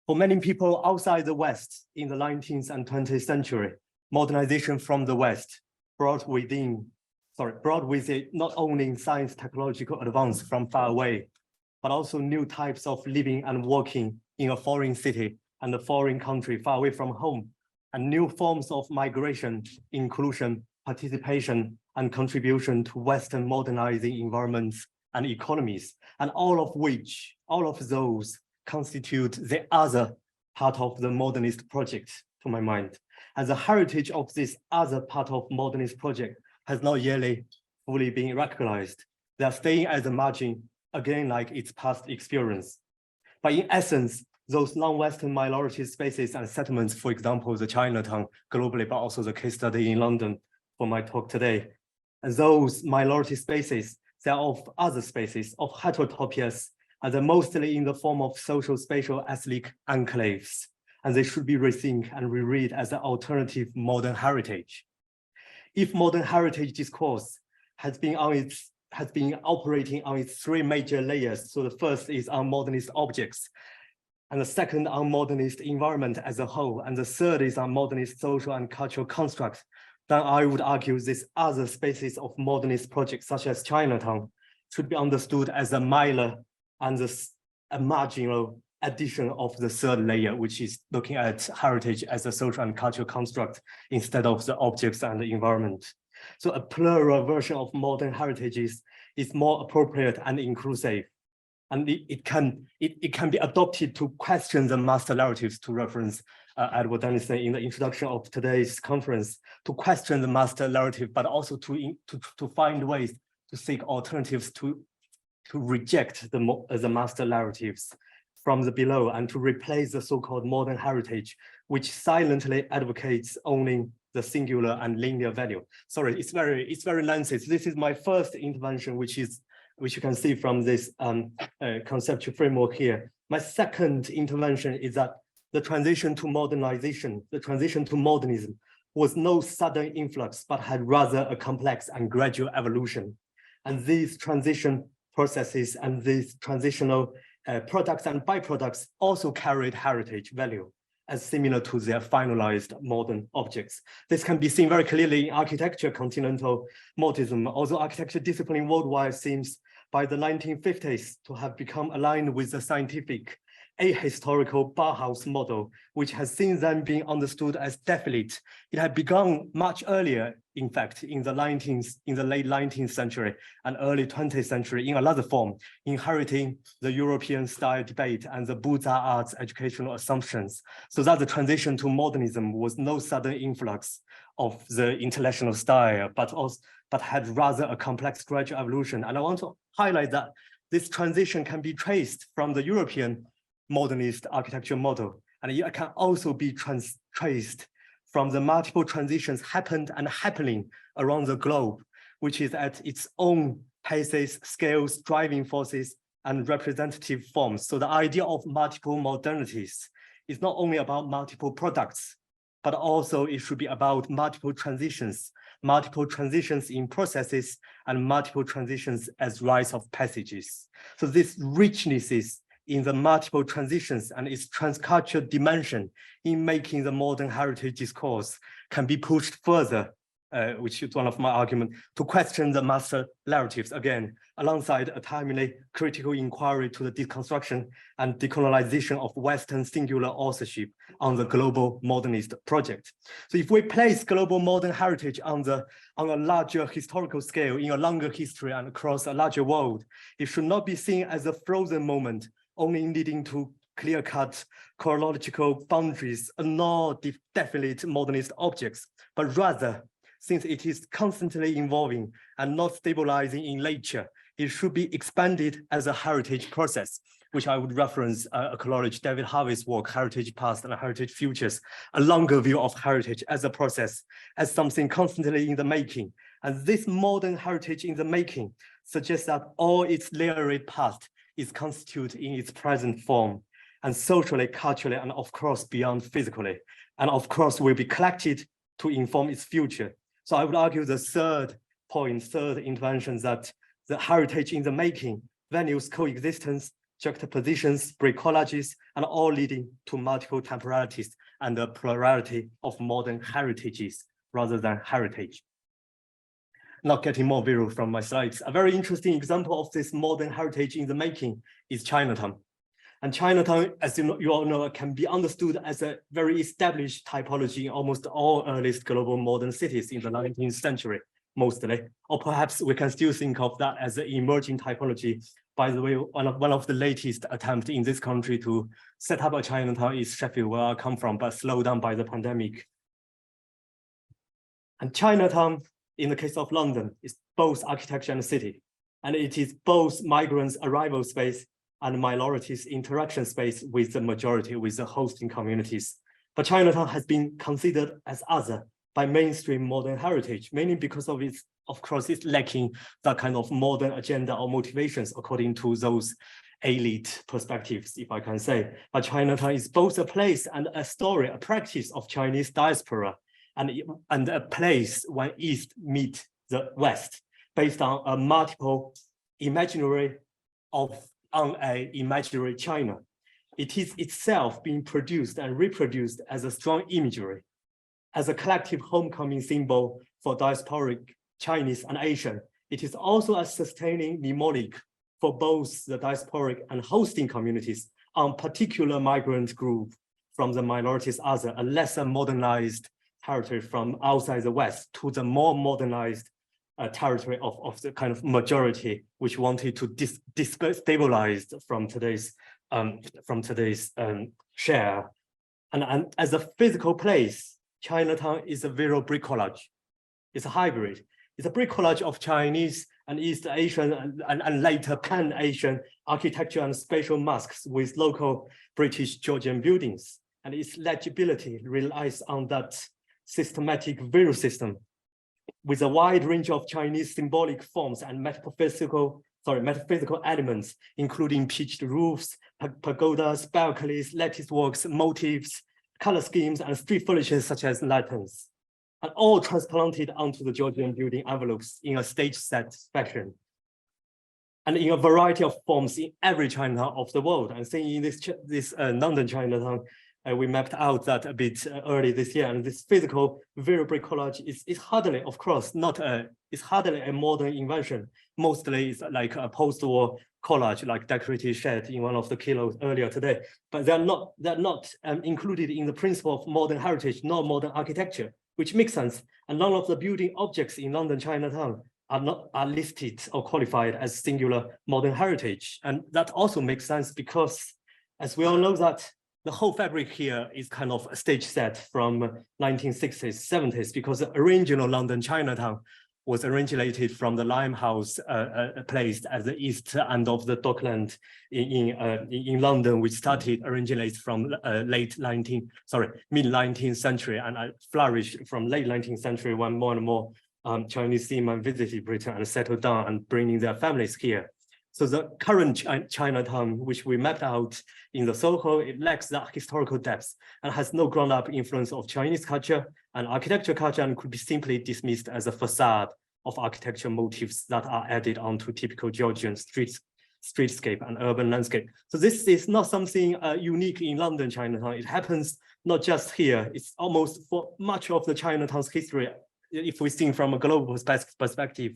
For many people outside the West in the 19th and 20th century, modernization from the West brought with it not only science technological advance from far away, but also new types of living and working in a foreign city and a foreign country far away from home, and new forms of migration, inclusion, participation, and contribution to Western modernizing environments and economies, and all of those constitute the other part of the modernist project, to my mind. And the heritage of this other part of modernist project has not yet fully been recognized. They are staying at the margin, again, like its past experience. But in essence, those non-Western minority spaces and settlements, for example, the Chinatown globally, but also the case study in London for my talk today, and those minority spaces, they are of other spaces, of heterotopias, and they're mostly in the form of social spatial ethnic enclaves, and they should be rethink and reread as an alternative modern heritage. If modern heritage discourse has been operating on its 3 major layers, so the first is on modernist objects, and the second on modernist environment as a whole, and the third is on modernist social and cultural constructs, then I would argue these other spaces of modernist projects, such as Chinatown, should be understood as a minor and a marginal addition of the third layer, which is looking at heritage as a social and cultural construct instead of the objects and the environment. So a plural version of modern heritages is more appropriate and inclusive. And it can be adopted to question the master narratives, to reference Edward Dennison in the introduction of today's conference, to question the master narrative, but also to find ways to seek alternatives to reject the master narratives from the below and to replace the so-called modern heritage, which silently advocates owning the singular and linear value. Sorry, it's very lengthy. This is my first intervention, which you can see from this conceptual framework here. My second intervention is that the transition to modernization, the transition to modernism, was no sudden influx, but had rather a complex and gradual evolution. And these transition processes and these transitional products and byproducts also carried heritage value as similar to their finalized modern objects. This can be seen very clearly in architecture continental modernism, although architecture discipline worldwide seems by the 1950s to have become aligned with the scientific ahistorical Bauhaus model, which has since then been understood as definite. It had begun much earlier, in fact, in the late 19th century and early 20th century in another form, inheriting the European style debate and the Beaux Arts educational assumptions, so that the transition to modernism was no sudden influx of the international style, but had rather a complex gradual evolution. And I want to highlight that this transition can be traced from the European modernist architecture model. And it can also be traced from the multiple transitions happened and happening around the globe, which is at its own paces, scales, driving forces, and representative forms. So the idea of multiple modernities is not only about multiple products, but also it should be about multiple transitions in processes, and multiple transitions as rites of passages. So this richness is in the multiple transitions and its transcultural dimension in making the modern heritage discourse can be pushed further, which is one of my arguments, to question the master narratives again, alongside a timely critical inquiry to the deconstruction and decolonization of Western singular authorship on the global modernist project. So if we place global modern heritage on a larger historical scale in a longer history and across a larger world, it should not be seen as a frozen moment, only leading to clear-cut chronological boundaries, nor definite modernist objects, but rather, since it is constantly evolving and not stabilizing in nature, it should be expanded as a heritage process, which I would reference acknowledge David Harvey's work, Heritage Past and Heritage Futures, a longer view of heritage as a process, as something constantly in the making. And this modern heritage in the making suggests that all its layered past is constituted in its present form, and socially, culturally, and of course, beyond physically, and of course will be collected to inform its future. So I would argue the third intervention, that the heritage in the making values coexistence, juxtapositions, bricolages, and all leading to multiple temporalities and the plurality of modern heritages rather than heritage. Not getting more viral from my slides. A very interesting example of this modern heritage in the making is Chinatown. And Chinatown, as you all know, can be understood as a very established typology in almost all earliest global modern cities in the 19th century, mostly. Or perhaps we can still think of that as an emerging typology. By the way, one of the latest attempts in this country to set up a Chinatown is Sheffield, where I come from, but slowed down by the pandemic. And Chinatown, in the case of London, is both architecture and city. And it is both migrants' arrival space and minorities' interaction space with the majority, with the hosting communities. But Chinatown has been considered as other by mainstream modern heritage, mainly because of its, of course, it's lacking that kind of modern agenda or motivations according to those elite perspectives, if I can say. But Chinatown is both a place and a story, a practice of Chinese diaspora, and a place when East meet the West, based on a multiple imaginary on a imaginary China. It is itself being produced and reproduced as a strong imagery, as a collective homecoming symbol for diasporic Chinese and Asian. It is also a sustaining mnemonic for both the diasporic and hosting communities on particular migrant group from the minorities other, a lesser modernized territory from outside the West to the more modernized territory of the kind of majority, which wanted to destabilize from today's share. And as a physical place, Chinatown is a real bricolage. It's a hybrid. It's a bricolage of Chinese and East Asian and later Pan-Asian architecture and spatial masks with local British Georgian buildings. And its legibility relies on that systematic visual system with a wide range of Chinese symbolic forms and metaphysical elements, including pitched roofs, pagodas, balconies, lattice works, motifs, color schemes, and street furniture such as lanterns, and all transplanted onto the Georgian building envelopes in a stage set fashion, and in a variety of forms in every Chinatown of the world. And saying in this London Chinatown, we mapped out that a bit early this year, and this physical visual bricolage is hardly, of course, it's hardly a modern invention. Mostly it's like a post-war collage, like decorated shed in one of the keynotes earlier today. But they're not included in the principle of modern heritage, nor modern architecture, which makes sense. And none of the building objects in London Chinatown are listed or qualified as singular modern heritage. And that also makes sense because, as we all know, that the whole fabric here is kind of a stage set from 1960s, 70s, because the original London Chinatown was originated from the Limehouse placed at the east end of the Dockland in London, which started originated from mid-19th century and flourished from late 19th century when more and more Chinese seamen visited Britain and settled down and bringing their families here. So the current Chinatown, which we mapped out in the Soho, it lacks that historical depth and has no ground-up influence of Chinese culture and architecture culture, and could be simply dismissed as a facade of architecture motifs that are added onto typical Georgian streetscape and urban landscape. So this is not something unique in London Chinatown. It happens not just here. It's almost for much of the Chinatown's history, if we think from a global perspective.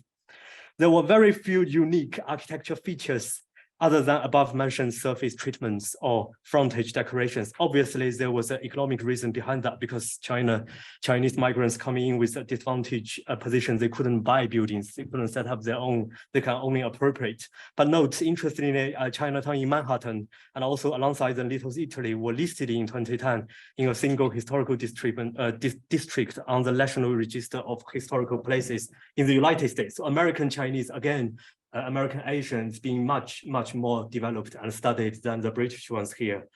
There were very few unique architecture features other than above-mentioned surface treatments or frontage decorations. Obviously, there was an economic reason behind that because Chinese migrants coming in with a disadvantaged position, they couldn't buy buildings, they couldn't set up their own, they can only appropriate. But note, interestingly, Chinatown in Manhattan and also alongside the Little Italy were listed in 2010 in a single historical district on the National Register of Historical Places in the United States. So American Chinese, again, American Asians being much more developed and studied than the British ones here,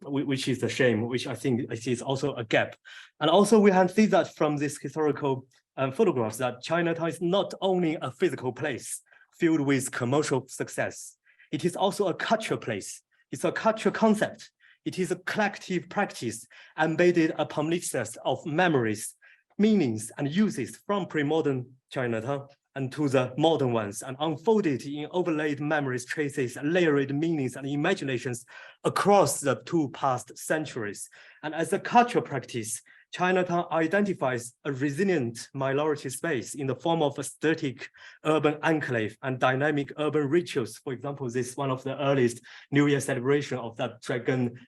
which is a shame, which I think is also a gap. And also we can see that from this historical photographs that Chinatown is not only a physical place filled with commercial success, it is also a cultural place. It's a cultural concept. It is a collective practice embedded upon lists of memories, meanings, and uses from pre-modern Chinatown and to the modern ones, and unfolded in overlaid memories, traces, layered meanings, and imaginations across the two past centuries. And as a cultural practice, Chinatown identifies a resilient minority space in the form of a static urban enclave and dynamic urban rituals. For example, this is one of the earliest New Year celebration of that Dragon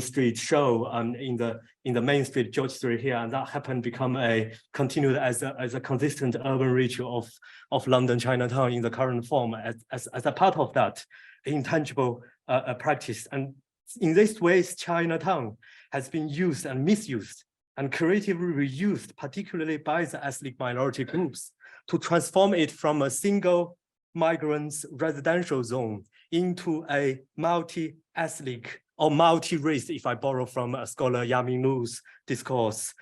Street show in the main street, George Street here, and that happened become continued as a consistent urban ritual of London Chinatown in the current form as a part of that intangible practice. And in this ways, Chinatown has been used and misused and creatively reused, particularly by the ethnic minority groups, to transform it from a single migrants residential zone into a multi-ethnic or multi-race, if I borrow from a scholar Yamin Lu's discourse,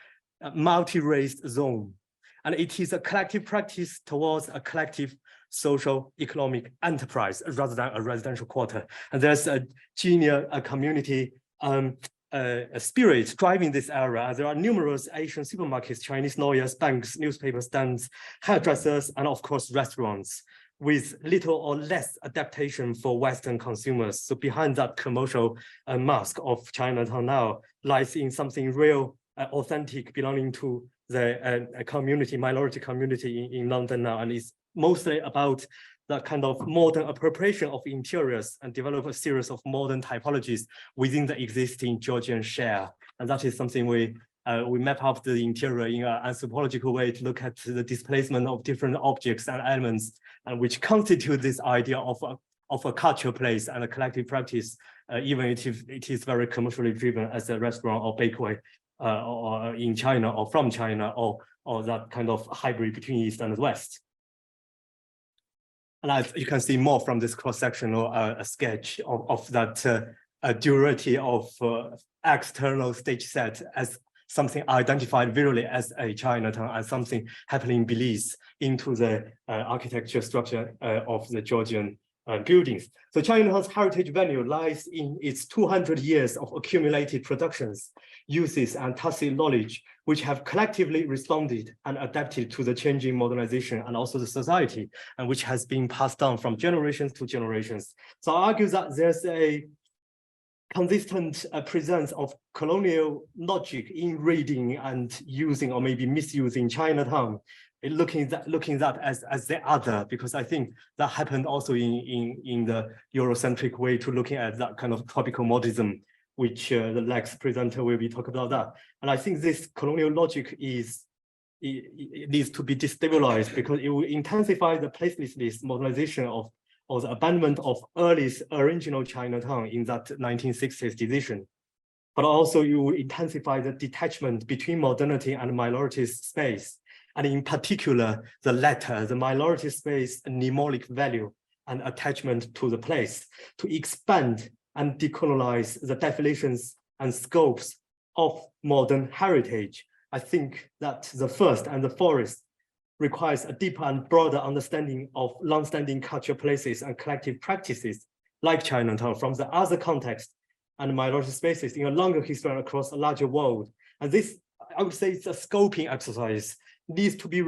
multi-race zone. And it is a collective practice towards a collective social economic enterprise rather than a residential quarter. And there's a genial community spirit driving this era. There are numerous Asian supermarkets, Chinese lawyers, banks, newspaper stands, hairdressers, and of course restaurants with little or less adaptation for Western consumers. So behind that commercial mask of Chinatown now lies in something real, authentic, belonging to the community, minority community in London now, and it's mostly about the kind of modern appropriation of interiors and develop a series of modern typologies within the existing Georgian share. And that is something we map out the interior in an anthropological way to look at the displacement of different objects and elements, and which constitute this idea of a cultural place and a collective practice, even if it is very commercially driven as a restaurant or bakery or in China or from China or that kind of hybrid between East and West. And you can see more from this cross-sectional sketch of that duality of external stage set as something identified visually as a Chinatown and something happening beneath into the architecture structure of the Georgian buildings. So Chinatown's heritage value lies in its 200 years of accumulated productions, uses, and tacit knowledge, which have collectively responded and adapted to the changing modernization and also the society, and which has been passed down from generations to generations. So I argue that there's a consistent presence of colonial logic in reading and using or maybe misusing Chinatown, looking at that as the other, because I think that happened also in the Eurocentric way to looking at that kind of tropical modernism, which the next presenter will be talking about that. And I think this colonial logic it needs to be destabilized because it will intensify the placelessness modernization or the abandonment of earliest original Chinatown in that 1960s decision. But also you will intensify the detachment between modernity and minority space and in particular, the latter, the minority space mnemonic value and attachment to the place, to expand and decolonize the definitions and scopes of modern heritage. I think that the first and the forest requires a deeper and broader understanding of long-standing cultural places and collective practices like Chinatown from the other context and minority spaces in a longer history across a larger world. And this, I would say, it's a scoping exercise, needs to be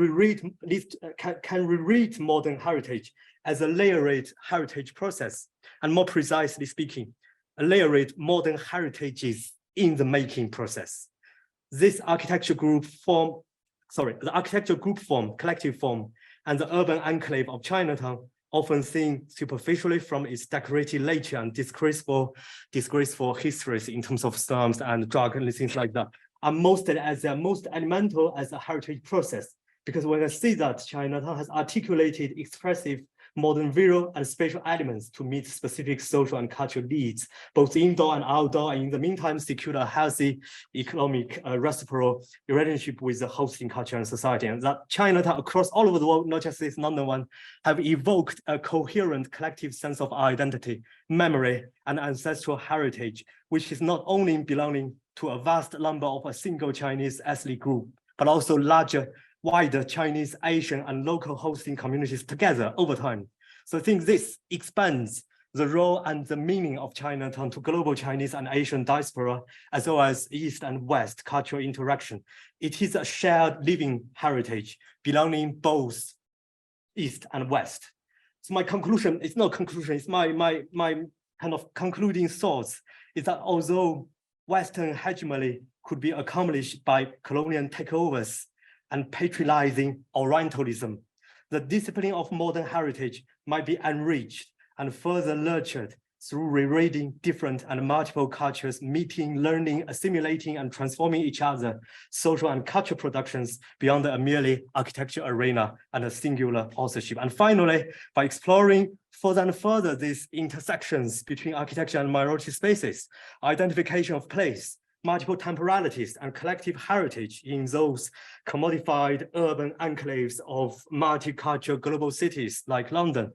can reread modern heritage as a layered heritage process. And more precisely speaking, a layered modern heritages in the making process. This architecture group form, collective form, and the urban enclave of Chinatown, often seen superficially from its decorated nature and disgraceful histories in terms of slums and drug and things like that, are most elemental as a heritage process. Because we can see that Chinatown has articulated expressive modern visual and spatial elements to meet specific social and cultural needs, both indoor and outdoor, and in the meantime, secure a healthy economic reciprocal relationship with the hosting culture and society. And that Chinatown across all over the world, not just this London one, have evoked a coherent collective sense of identity, memory, and ancestral heritage, which is not only belonging to a vast number of a single Chinese ethnic group, but also larger, wider Chinese, Asian, and local hosting communities together over time. So I think this expands the role and the meaning of Chinatown to global Chinese and Asian diaspora, as well as East and West cultural interaction. It is a shared living heritage belonging both East and West. So my conclusion, it's not conclusion, it's my kind of concluding thoughts, is that although Western hegemony could be accomplished by colonial takeovers and patronizing Orientalism, the discipline of modern heritage might be enriched and further nurtured through rereading different and multiple cultures, meeting, learning, assimilating, and transforming each other, social and cultural productions beyond a merely architecture arena and a singular authorship. And finally, by exploring further and further these intersections between architecture and minority spaces, identification of place, multiple temporalities, and collective heritage in those commodified urban enclaves of multicultural global cities like London.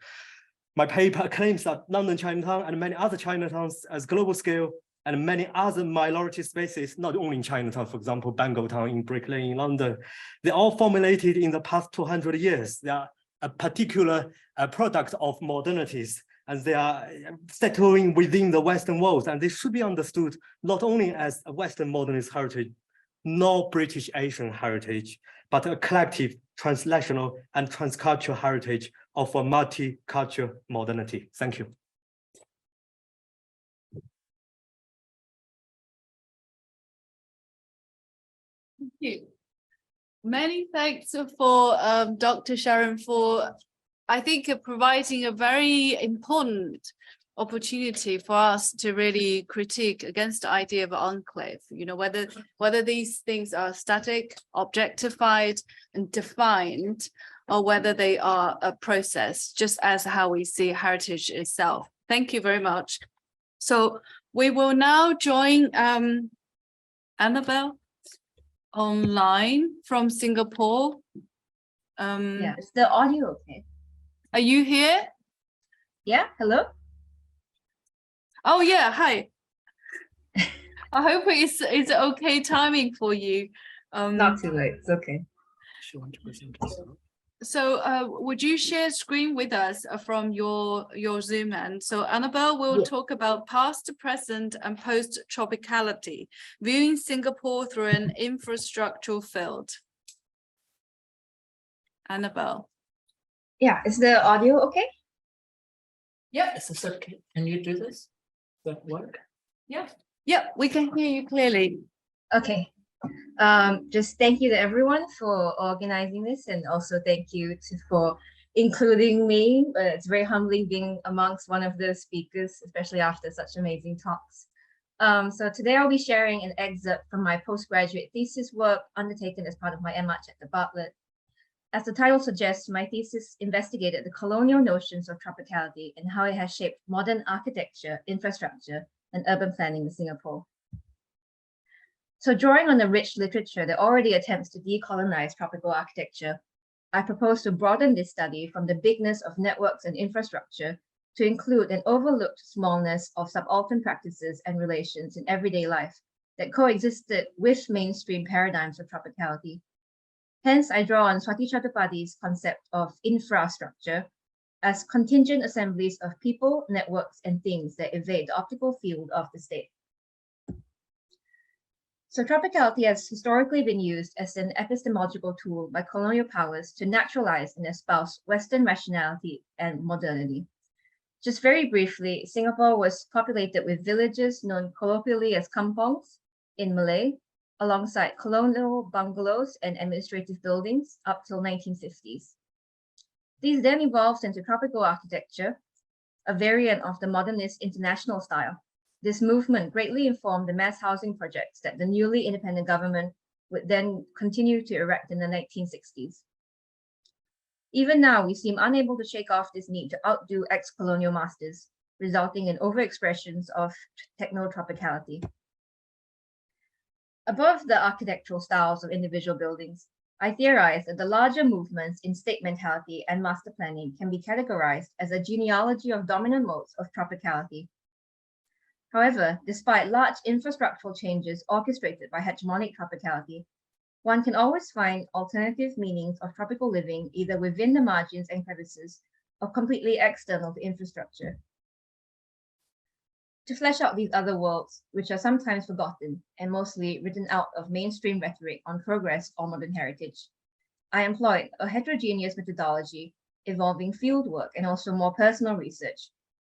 My paper claims that London Chinatown and many other Chinatowns as global scale and many other minority spaces, not only in Chinatown, for example, Bangalore in Brick Lane in London, they all formulated in the past 200 years. They are a particular product of modernities, and they are settling within the Western world, and they should be understood not only as a Western modernist heritage, nor British Asian heritage, but a collective transnational and transcultural heritage of a multicultural modernity. Thank you. Thank you. Many thanks for Dr. Sharon for, I think, providing a very important opportunity for us to really critique against the idea of enclave, you know, whether these things are static, objectified, and defined, or whether they are a process, just as how we see heritage itself. Thank you very much. So we will now join Annabelle online from Singapore. Yeah, is the audio okay? Are you here? Yeah, hello? Oh yeah, hi. I hope it's okay timing for you. Not too late, it's okay. So would you share screen with us from your Zoom end? So Annabelle will talk about past, present, and post-tropicality, viewing Singapore through an infrastructural field. Annabelle. Yeah, is the audio okay? Yeah. Is this okay? Can you do this? Does that work? Yeah. Yeah, we can hear you clearly. Okay. Just thank you to everyone for organizing this, and also thank you for including me. It's very humbling being amongst one of the speakers, especially after such amazing talks. So today I'll be sharing an excerpt from my postgraduate thesis work undertaken as part of my MArch at the Bartlett. As the title suggests, my thesis investigated the colonial notions of tropicality and how it has shaped modern architecture, infrastructure, and urban planning in Singapore. So drawing on the rich literature that already attempts to decolonize tropical architecture, I propose to broaden this study from the bigness of networks and infrastructure to include an overlooked smallness of subaltern practices and relations in everyday life that coexisted with mainstream paradigms of tropicality. Hence, I draw on Swati Chattopadhyay's concept of infrastructure as contingent assemblies of people, networks, and things that evade the optical field of the state. So tropicality has historically been used as an epistemological tool by colonial powers to naturalize and espouse Western rationality and modernity. Just very briefly, Singapore was populated with villages known colloquially as kampongs in Malay, alongside colonial bungalows and administrative buildings up till 1950s. These then evolved into tropical architecture, a variant of the modernist international style. This movement greatly informed the mass housing projects that the newly independent government would then continue to erect in the 1960s. Even now, we seem unable to shake off this need to outdo ex-colonial masters, resulting in overexpressions of techno-tropicality. Above the architectural styles of individual buildings, I theorize that the larger movements in state mentality and master planning can be categorized as a genealogy of dominant modes of tropicality. However, despite large infrastructural changes orchestrated by hegemonic tropicality, one can always find alternative meanings of tropical living either within the margins and crevices or completely external to infrastructure. To flesh out these other worlds, which are sometimes forgotten and mostly written out of mainstream rhetoric on progress or modern heritage, I employed a heterogeneous methodology involving fieldwork and also more personal research,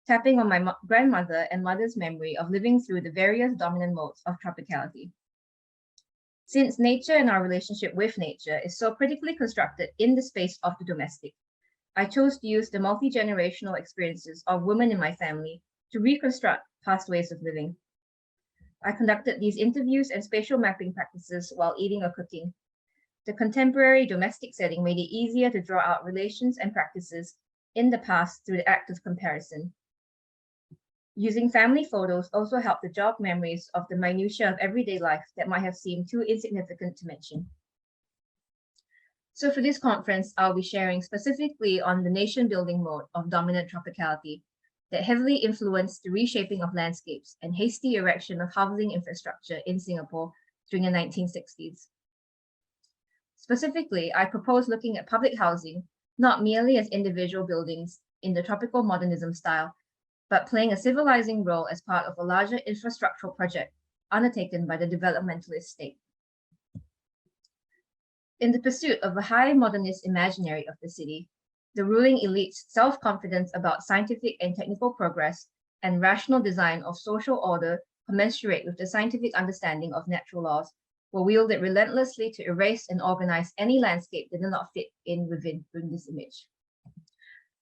tapping on my grandmother and mother's memory of living through the various dominant modes of tropicality. Since nature and our relationship with nature is so critically constructed in the space of the domestic, I chose to use the multi-generational experiences of women in my family to reconstruct past ways of living. I conducted these interviews and spatial mapping practices while eating or cooking. The contemporary domestic setting made it easier to draw out relations and practices in the past through the act of comparison. Using family photos also helped to jog memories of the minutiae of everyday life that might have seemed too insignificant to mention. So for this conference, I'll be sharing specifically on the nation-building mode of dominant tropicality that heavily influenced the reshaping of landscapes and hasty erection of housing infrastructure in Singapore during the 1960s. Specifically, I propose looking at public housing not merely as individual buildings in the tropical modernism style, but playing a civilizing role as part of a larger infrastructural project undertaken by the developmentalist state. In the pursuit of a high modernist imaginary of the city, the ruling elite's self-confidence about scientific and technical progress and rational design of social order commensurate with the scientific understanding of natural laws were wielded relentlessly to erase and organize any landscape that did not fit in within this image.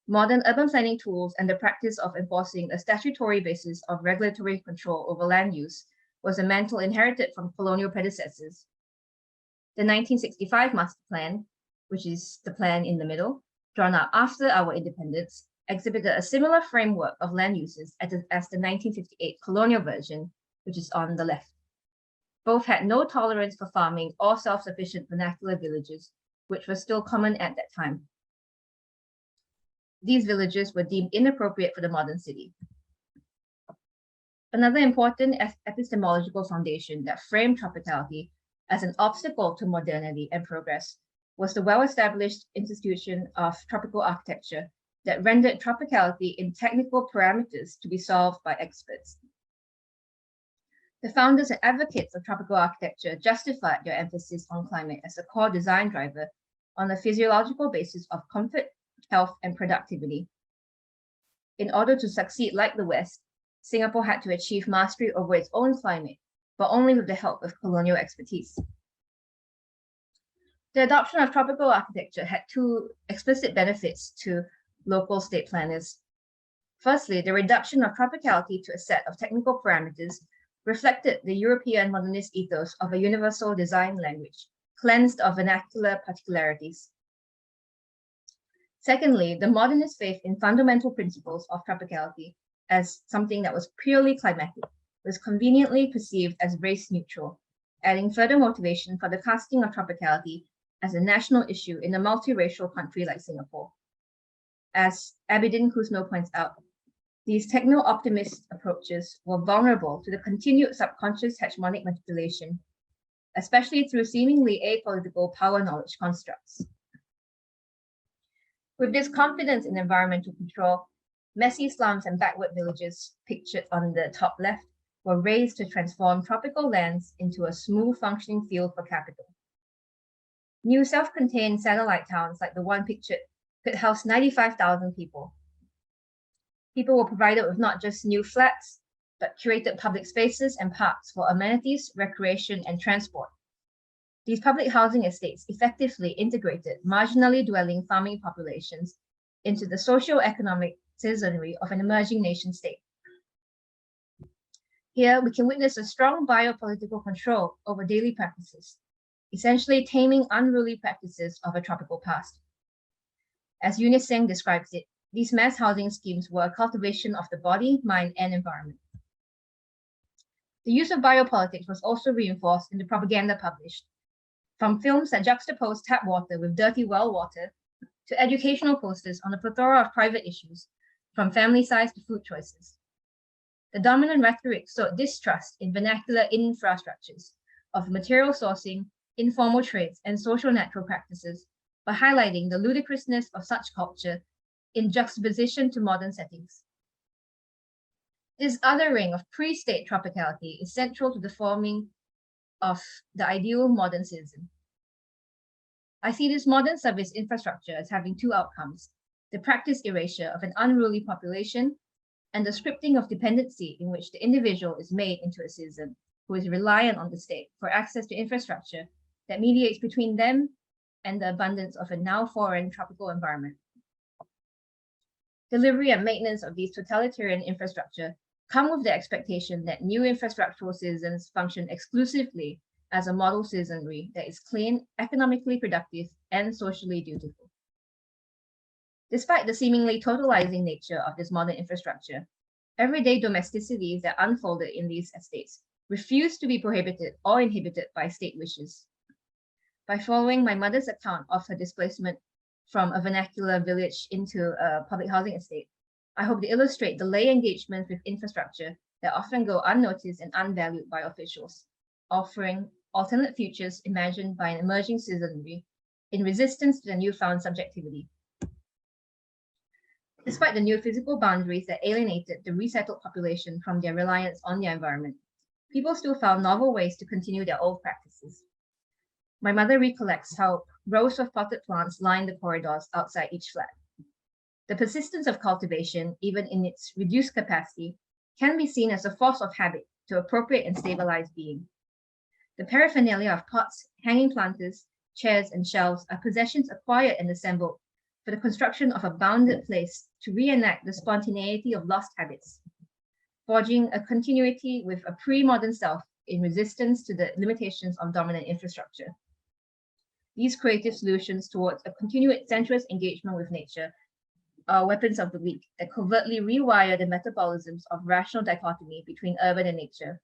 Modern urban planning tools and the practice of enforcing a statutory basis of regulatory control over land use was a mantle inherited from colonial predecessors. The 1965 Master Plan, which is the plan in the middle, drawn up after our independence, exhibited a similar framework of land uses as the 1958 colonial version, which is on the left. Both had no tolerance for farming or self-sufficient vernacular villages, which was still common at that time. These villages were deemed inappropriate for the modern city. Another important epistemological foundation that framed tropicality as an obstacle to modernity and progress was the well-established institution of tropical architecture that rendered tropicality in technical parameters to be solved by experts. The founders and advocates of tropical architecture justified their emphasis on climate as a core design driver on a physiological basis of comfort, health, and productivity. In order to succeed like the West, Singapore had to achieve mastery over its own climate, but only with the help of colonial expertise. The adoption of tropical architecture had two explicit benefits to local state planners. Firstly, the reduction of tropicality to a set of technical parameters reflected the European modernist ethos of a universal design language, cleansed of vernacular particularities. Secondly, the modernist faith in fundamental principles of tropicality as something that was purely climatic was conveniently perceived as race neutral, adding further motivation for the casting of tropicality as a national issue in a multiracial country like Singapore. As Abidin Kusno points out, these techno-optimist approaches were vulnerable to the continued subconscious hegemonic manipulation, especially through seemingly apolitical power knowledge constructs. With this confidence in environmental control, messy slums and backward villages pictured on the top left were raised to transform tropical lands into a smooth functioning field for capital. New self-contained satellite towns like the one pictured could house 95,000 people. People were provided with not just new flats, but curated public spaces and parks for amenities, recreation, and transport. These public housing estates effectively integrated marginally dwelling farming populations into the socio-economic citizenry of an emerging nation state. Here, we can witness a strong biopolitical control over daily practices, essentially taming unruly practices of a tropical past. As Eunice Seng describes it, these mass housing schemes were a cultivation of the body, mind, and environment. The use of biopolitics was also reinforced in the propaganda published, from films that juxtaposed tap water with dirty well water, to educational posters on a plethora of private issues, from family size to food choices. The dominant rhetoric sowed distrust in vernacular infrastructures of material sourcing, informal trades, and social natural practices by highlighting the ludicrousness of such culture in juxtaposition to modern settings. This othering of pre-state tropicality is central to the forming of the ideal modern citizen. I see this modern service infrastructure as having two outcomes: the practice erasure of an unruly population and the scripting of dependency in which the individual is made into a citizen who is reliant on the state for access to infrastructure that mediates between them and the abundance of a now foreign tropical environment. Delivery and maintenance of these totalitarian infrastructure come with the expectation that new infrastructural citizens function exclusively as a model citizenry that is clean, economically productive, and socially dutiful. Despite the seemingly totalizing nature of this modern infrastructure, everyday domesticities that unfolded in these estates refuse to be prohibited or inhibited by state wishes. By following my mother's account of her displacement from a vernacular village into a public housing estate, I hope to illustrate the lay engagements with infrastructure that often go unnoticed and unvalued by officials, offering alternate futures imagined by an emerging citizenry in resistance to the newfound subjectivity. Despite the new physical boundaries that alienated the resettled population from their reliance on their environment, people still found novel ways to continue their old practices. My mother recollects how rows of potted plants lined the corridors outside each flat. The persistence of cultivation, even in its reduced capacity, can be seen as a force of habit to appropriate and stabilize being. The paraphernalia of pots, hanging planters, chairs, and shelves are possessions acquired and assembled for the construction of a bounded place to reenact the spontaneity of lost habits, forging a continuity with a pre-modern self in resistance to the limitations of dominant infrastructure. These creative solutions towards a continued sensuous engagement with nature are weapons of the weak that covertly rewire the metabolisms of rational dichotomy between urban and nature.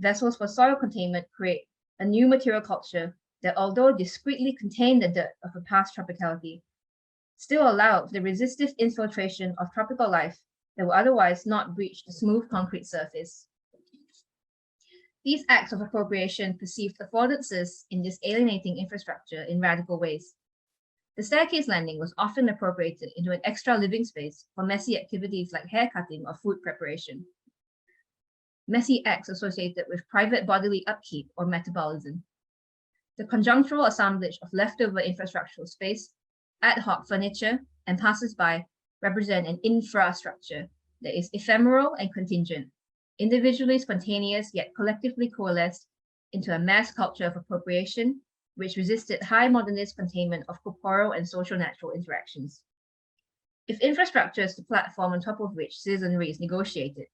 Vessels for soil containment create a new material culture that, although discreetly contain the dirt of a past tropicality, still allow the resistive infiltration of tropical life that will otherwise not breach the smooth concrete surface. These acts of appropriation perceived affordances in this alienating infrastructure in radical ways. The staircase landing was often appropriated into an extra living space for messy activities like hair cutting or food preparation. Messy acts associated with private bodily upkeep or metabolism. The conjunctural assemblage of leftover infrastructural space, ad hoc furniture, and passers-by represent an infrastructure that is ephemeral and contingent, individually spontaneous yet collectively coalesced into a mass culture of appropriation, which resisted high modernist containment of corporeal and social natural interactions. If infrastructure is the platform on top of which citizenry is negotiated,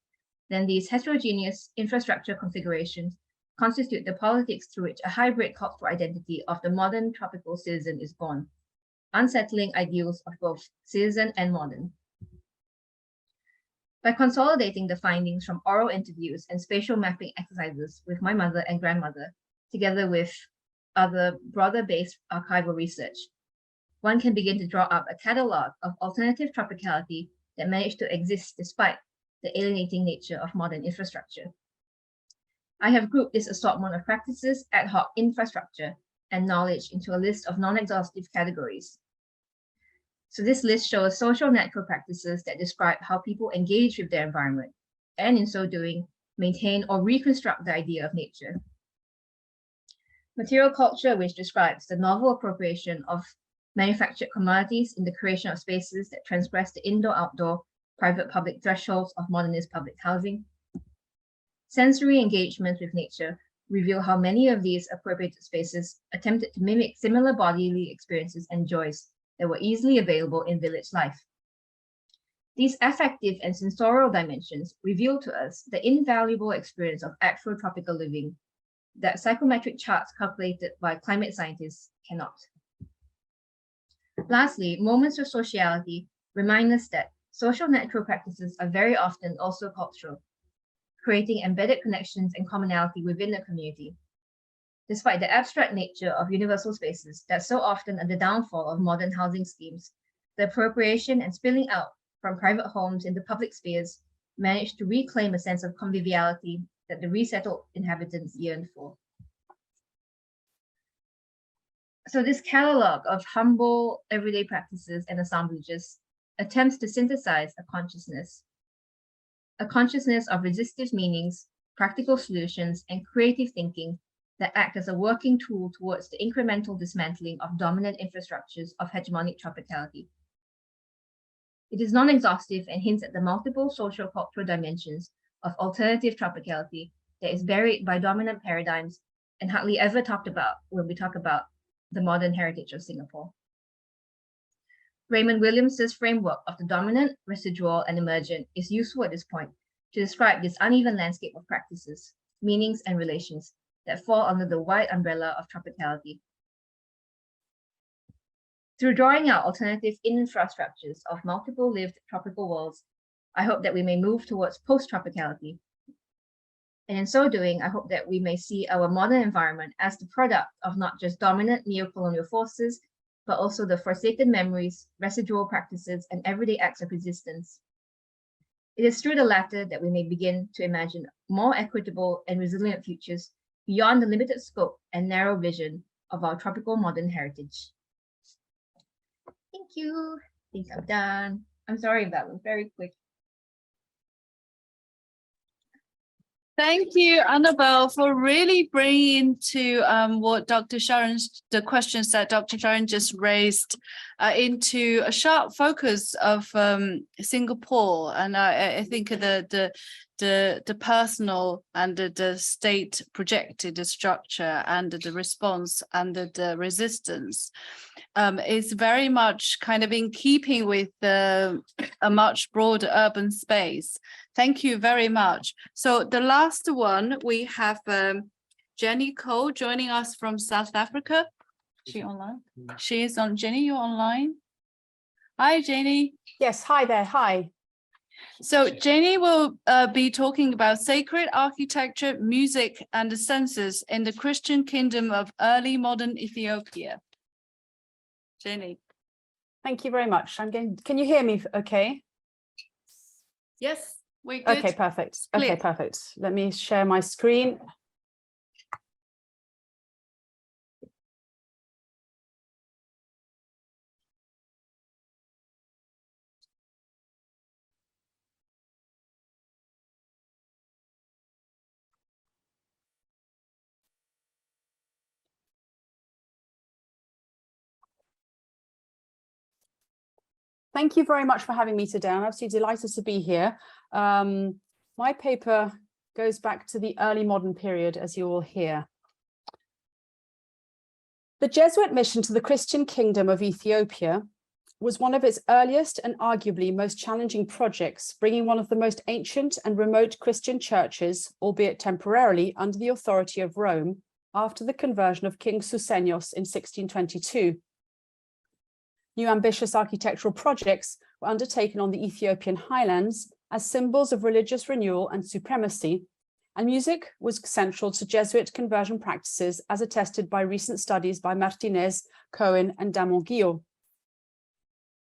then these heterogeneous infrastructure configurations constitute the politics through which a hybrid cultural identity of the modern tropical citizen is born, unsettling ideals of both citizen and modern. By consolidating the findings from oral interviews and spatial mapping exercises with my mother and grandmother, together with other broader-based archival research, one can begin to draw up a catalogue of alternative tropicality that manage to exist despite the alienating nature of modern infrastructure. I have grouped this assortment of practices, ad hoc infrastructure, and knowledge into a list of non-exhaustive categories. So this list shows social natural practices that describe how people engage with their environment, and in so doing, maintain or reconstruct the idea of nature. Material culture, which describes the novel appropriation of manufactured commodities in the creation of spaces that transgress the indoor-outdoor private-public thresholds of modernist public housing. Sensory engagements with nature reveal how many of these appropriated spaces attempted to mimic similar bodily experiences and joys that were easily available in village life. These affective and sensorial dimensions reveal to us the invaluable experience of actual tropical living that psychometric charts calculated by climate scientists cannot. Lastly, moments of sociality remind us that social natural practices are very often also cultural, creating embedded connections and commonality within the community. Despite the abstract nature of universal spaces that so often are the downfall of modern housing schemes, the appropriation and spilling out from private homes into public spheres managed to reclaim a sense of conviviality that the resettled inhabitants yearned for. So this catalog of humble everyday practices and assemblages attempts to synthesize a consciousness of resistive meanings, practical solutions, and creative thinking that act as a working tool towards the incremental dismantling of dominant infrastructures of hegemonic tropicality. It is non-exhaustive and hints at the multiple social cultural dimensions of alternative tropicality that is buried by dominant paradigms and hardly ever talked about when we talk about the modern heritage of Singapore. Raymond Williams's framework of the dominant, residual, and emergent is useful at this point to describe this uneven landscape of practices, meanings, and relations that fall under the wide umbrella of tropicality. Through drawing out alternative infrastructures of multiple lived tropical worlds, I hope that we may move towards post-tropicality. And in so doing, I hope that we may see our modern environment as the product of not just dominant neo-colonial forces, but also the forsaken memories, residual practices, and everyday acts of resistance. It is through the latter that we may begin to imagine more equitable and resilient futures beyond the limited scope and narrow vision of our tropical modern heritage. Thank you. I think I'm done. I'm sorry if that was very quick. Thank you, Annabelle, for really bringing to what Dr. Sharon's, the questions that Dr. Sharon just raised into a sharp focus of Singapore. And I think the personal and the state projected structure and the response and the resistance is very much kind of in keeping with a much broader urban space. Thank you very much. So the last one, we have Jenny Cole joining us from South Africa. Is she online? She is on. Jenny, you're online. Hi, Jenny. Yes, hi there, hi. So Jenny will be talking about sacred architecture, music, and the census in the Christian kingdom of early modern Ethiopia. Jenny. Thank you very much. Can you hear me okay? Yes, we're good. Okay, perfect. Clear. Okay, perfect. Let me share my screen. Thank you very much for having me today. I'm absolutely delighted to be here. My paper goes back to the early modern period, as you will hear. The Jesuit mission to the Christian kingdom of Ethiopia was one of its earliest and arguably most challenging projects, bringing one of the most ancient and remote Christian churches, albeit temporarily, under the authority of Rome after the conversion of King Susenyos in 1622. New ambitious architectural projects were undertaken on the Ethiopian highlands as symbols of religious renewal and supremacy, and music was central to Jesuit conversion practices as attested by recent studies by Martinez, Cohen, and Damonguillot.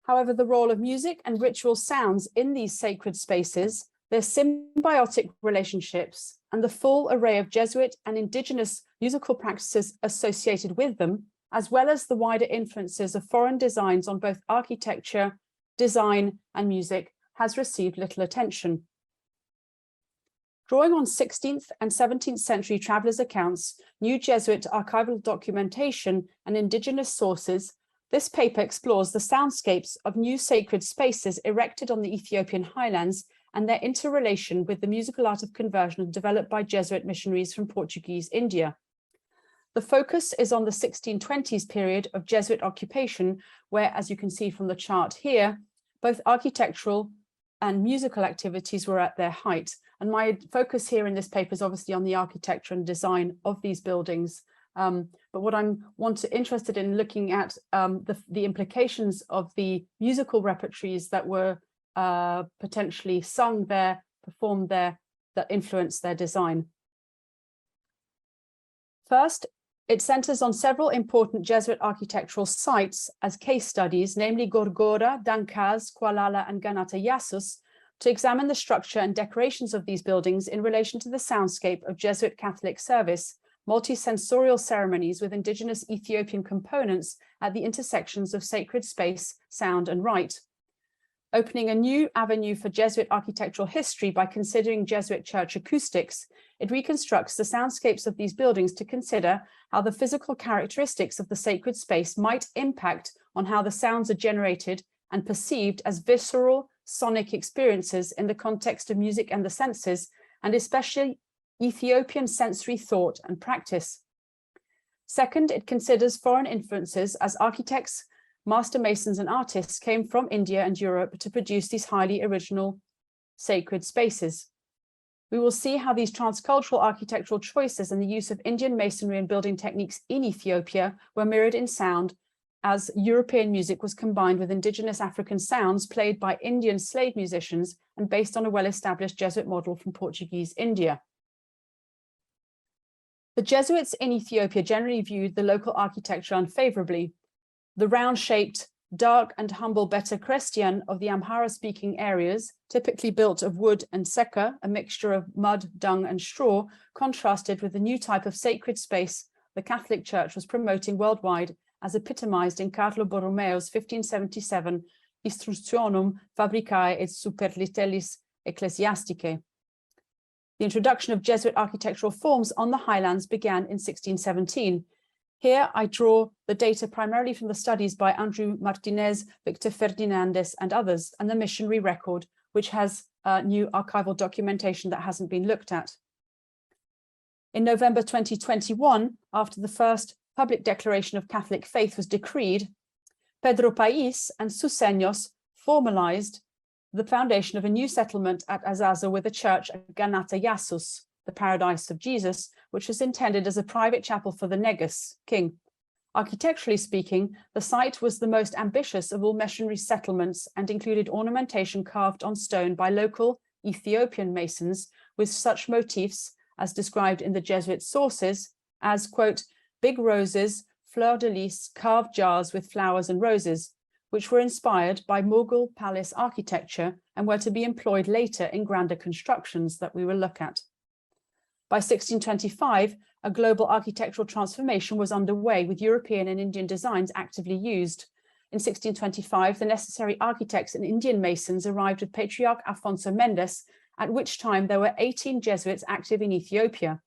However, the role of music and ritual sounds in these sacred spaces, their symbiotic relationships, and the full array of Jesuit and indigenous musical practices associated with them, as well as the wider influences of foreign designs on both architecture, design, and music, has received little attention. Drawing on 16th and 17th century travelers' accounts, new Jesuit archival documentation, and indigenous sources, this paper explores the soundscapes of new sacred spaces erected on the Ethiopian highlands and their interrelation with the musical art of conversion developed by Jesuit missionaries from Portuguese India. The focus is on the 1620s period of Jesuit occupation, where, as you can see from the chart here, both architectural and musical activities were at their height. And my focus here in this paper is obviously on the architecture and design of these buildings. But what I'm interested in looking at the implications of the musical repertories that were potentially sung there, performed there, that influenced their design. First, it centers on several important Jesuit architectural sites as case studies, namely Gorgora, Dankaz, Kualala, and Ganata Yasus, to examine the structure and decorations of these buildings in relation to the soundscape of Jesuit Catholic service, multi-sensorial ceremonies with indigenous Ethiopian components at the intersections of sacred space, sound, and rite. Opening a new avenue for Jesuit architectural history by considering Jesuit church acoustics, it reconstructs the soundscapes of these buildings to consider how the physical characteristics of the sacred space might impact on how the sounds are generated and perceived as visceral sonic experiences in the context of music and the senses, and especially Ethiopian sensory thought and practice. Second, it considers foreign influences as architects, master masons, and artists came from India and Europe to produce these highly original sacred spaces. We will see how these transcultural architectural choices and the use of Indian masonry and building techniques in Ethiopia were mirrored in sound as European music was combined with indigenous African sounds played by Indian slave musicians and based on a well-established Jesuit model from Portuguese India. The Jesuits in Ethiopia generally viewed the local architecture unfavorably. The round-shaped, dark and humble Beta Christian of the Amhara-speaking areas, typically built of wood and seka, a mixture of mud, dung, and straw, contrasted with the new type of sacred space the Catholic Church was promoting worldwide, as epitomized in Carlo Borromeo's 1577 Instructionum Fabricae et Superlitelis Ecclesiasticae. The introduction of Jesuit architectural forms on the highlands began in 1617. Here I draw the data primarily from the studies by Andrew Martinez, Victor Ferdinandez, and others, and the missionary record, which has new archival documentation that hasn't been looked at. In November 2021, after the first public declaration of Catholic faith was decreed, Pedro País and Suseños formalized the foundation of a new settlement at Azaza with a church at Ganata Yasus, the paradise of Jesus, which was intended as a private chapel for the Negus, king. Architecturally speaking, the site was the most ambitious of all missionary settlements and included ornamentation carved on stone by local Ethiopian masons with such motifs as described in the Jesuit sources as, quote, big roses, fleur-de-lis, carved jars with flowers and roses, which were inspired by Mughal palace architecture and were to be employed later in grander constructions that we will look at. By 1625, a global architectural transformation was underway with European and Indian designs actively used. In 1625, the necessary architects and Indian masons arrived with Patriarch Afonso Mendes, at which time there were 18 Jesuits active in Ethiopia.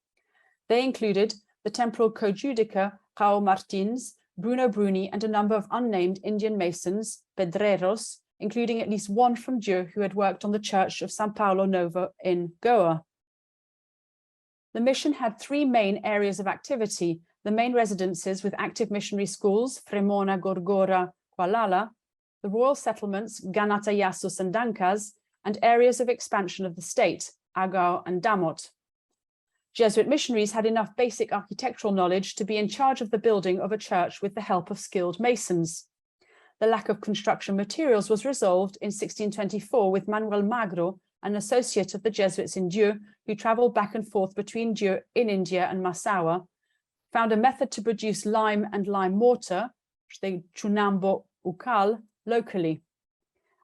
They included the temporal co-judicer Raul Martins, Bruno Bruni, and a number of unnamed Indian masons, pedreros, including at least one from Dieu who had worked on the church of San Paulo Novo in Goa. The mission had three main areas of activity: the main residences with active missionary schools, Fremona, Gorgora, Kualala, the royal settlements, Ganata Yasus and Dankaz, and areas of expansion of the state, Agao and Damot. Jesuit missionaries had enough basic architectural knowledge to be in charge of the building of a church with the help of skilled masons. The lack of construction materials was resolved in 1624 with Manuel Magro an associate of the Jesuits in Dieu, who traveled back and forth between Dieu in India and Massawa, found a method to produce lime and lime mortar, the chunambo ukal, locally.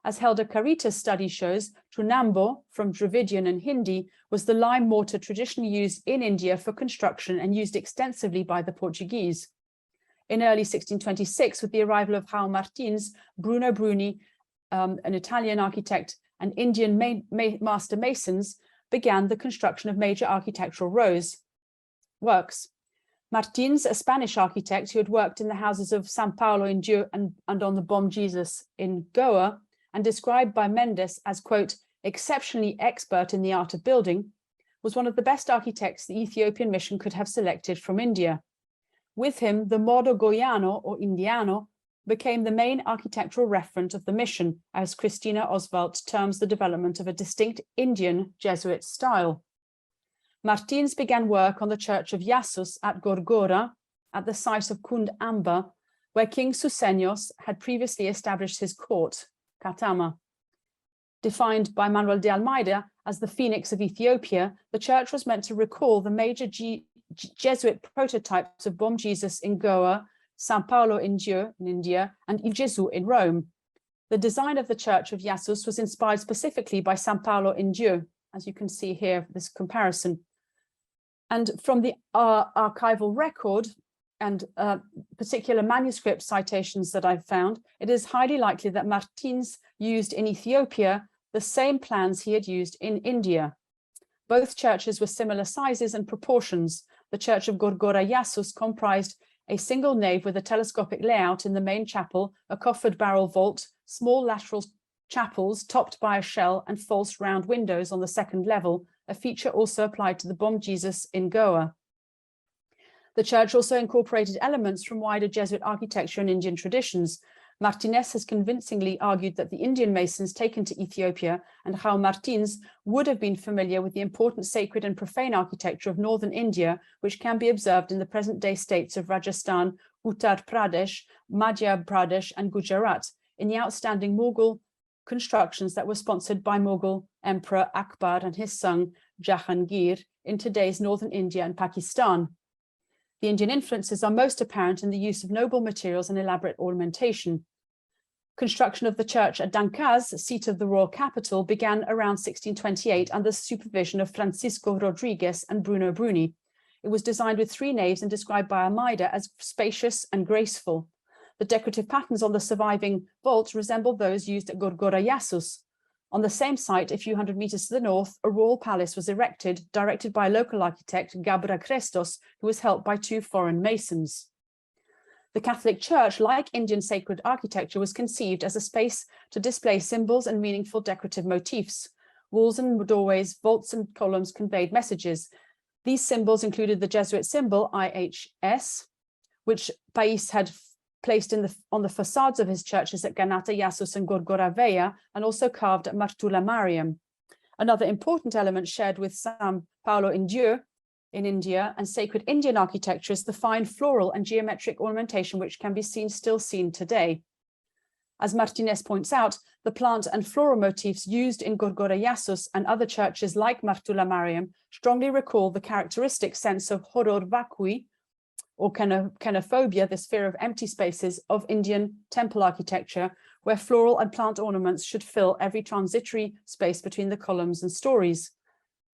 As Helder Carita's study shows, chunambo, from Dravidian and Hindi, was the lime mortar traditionally used in India for construction and used extensively by the Portuguese. In early 1626, with the arrival of João Martins, Bruno Bruni, an Italian architect, and Indian master masons, began the construction of major architectural works. Martins, a Spanish architect who had worked in the houses of São Paulo in Dieu and on the Bom Jesus in Goa, and described by Mendes as, quote, exceptionally expert in the art of building, was one of the best architects the Ethiopian mission could have selected from India. With him, the modo goiano or indiano became the main architectural referent of the mission, as Christina Oswald terms the development of a distinct Indian Jesuit style. Martins began work on the church of Yassus at Gorgora, at the site of Kund Amba, where King Susenyos had previously established his court, Katama. Defined by Manuel de Almeida as the Phoenix of Ethiopia, the church was meant to recall the major Jesuit prototypes of Bom Jesus in Goa, São Paulo in Dieu in India, and Il Gesù in Rome. The design of the church of Yassus was inspired specifically by São Paulo in Dieu, as you can see here, this comparison. And from the archival record and particular manuscript citations that I've found, it is highly likely that Martins used in Ethiopia the same plans he had used in India. Both churches were similar sizes and proportions. The church of Gorgora Yassus comprised a single nave with a telescopic layout in the main chapel, a coffered barrel vault, small lateral chapels topped by a shell, and false round windows on the second level, a feature also applied to the Bom Jesus in Goa. The church also incorporated elements from wider Jesuit architecture and Indian traditions. Martinez has convincingly argued that the Indian masons taken to Ethiopia and João Martins would have been familiar with the important sacred and profane architecture of northern India, which can be observed in the present-day states of Rajasthan, Uttar Pradesh, Madhya Pradesh, and Gujarat, in the outstanding Mughal constructions that were sponsored by Mughal Emperor Akbar and his son Jahangir in today's northern India and Pakistan. The Indian influences are most apparent in the use of noble materials and elaborate ornamentation. Construction of the church at Dankaz, seat of the royal capital, began around 1628 under the supervision of Francisco Rodriguez and Bruno Bruni. It was designed with 3 naves and described by Almeida as spacious and graceful. The decorative patterns on the surviving vault resemble those used at Gorgora Yassus. On the same site, a few hundred meters to the north, a royal palace was erected, directed by a local architect, Gabra Crestos, who was helped by 2 foreign masons. The Catholic Church, like Indian sacred architecture, was conceived as a space to display symbols and meaningful decorative motifs. Walls and doorways, vaults and columns conveyed messages. These symbols included the Jesuit symbol IHS, which Pais had placed on the facades of his churches at Ganata Yassus and Gorgora Veya, and also carved at Martula Mariam. Another important element shared with São Paulo in Dieu in India and sacred Indian architecture is the fine floral and geometric ornamentation which can be still seen today. As Martinez points out, the plant and floral motifs used in Gorgora Yassus and other churches like Martula Mariam strongly recall the characteristic sense of horror vacui, or kenophobia, this fear of empty spaces of Indian temple architecture, where floral and plant ornaments should fill every transitory space between the columns and stories.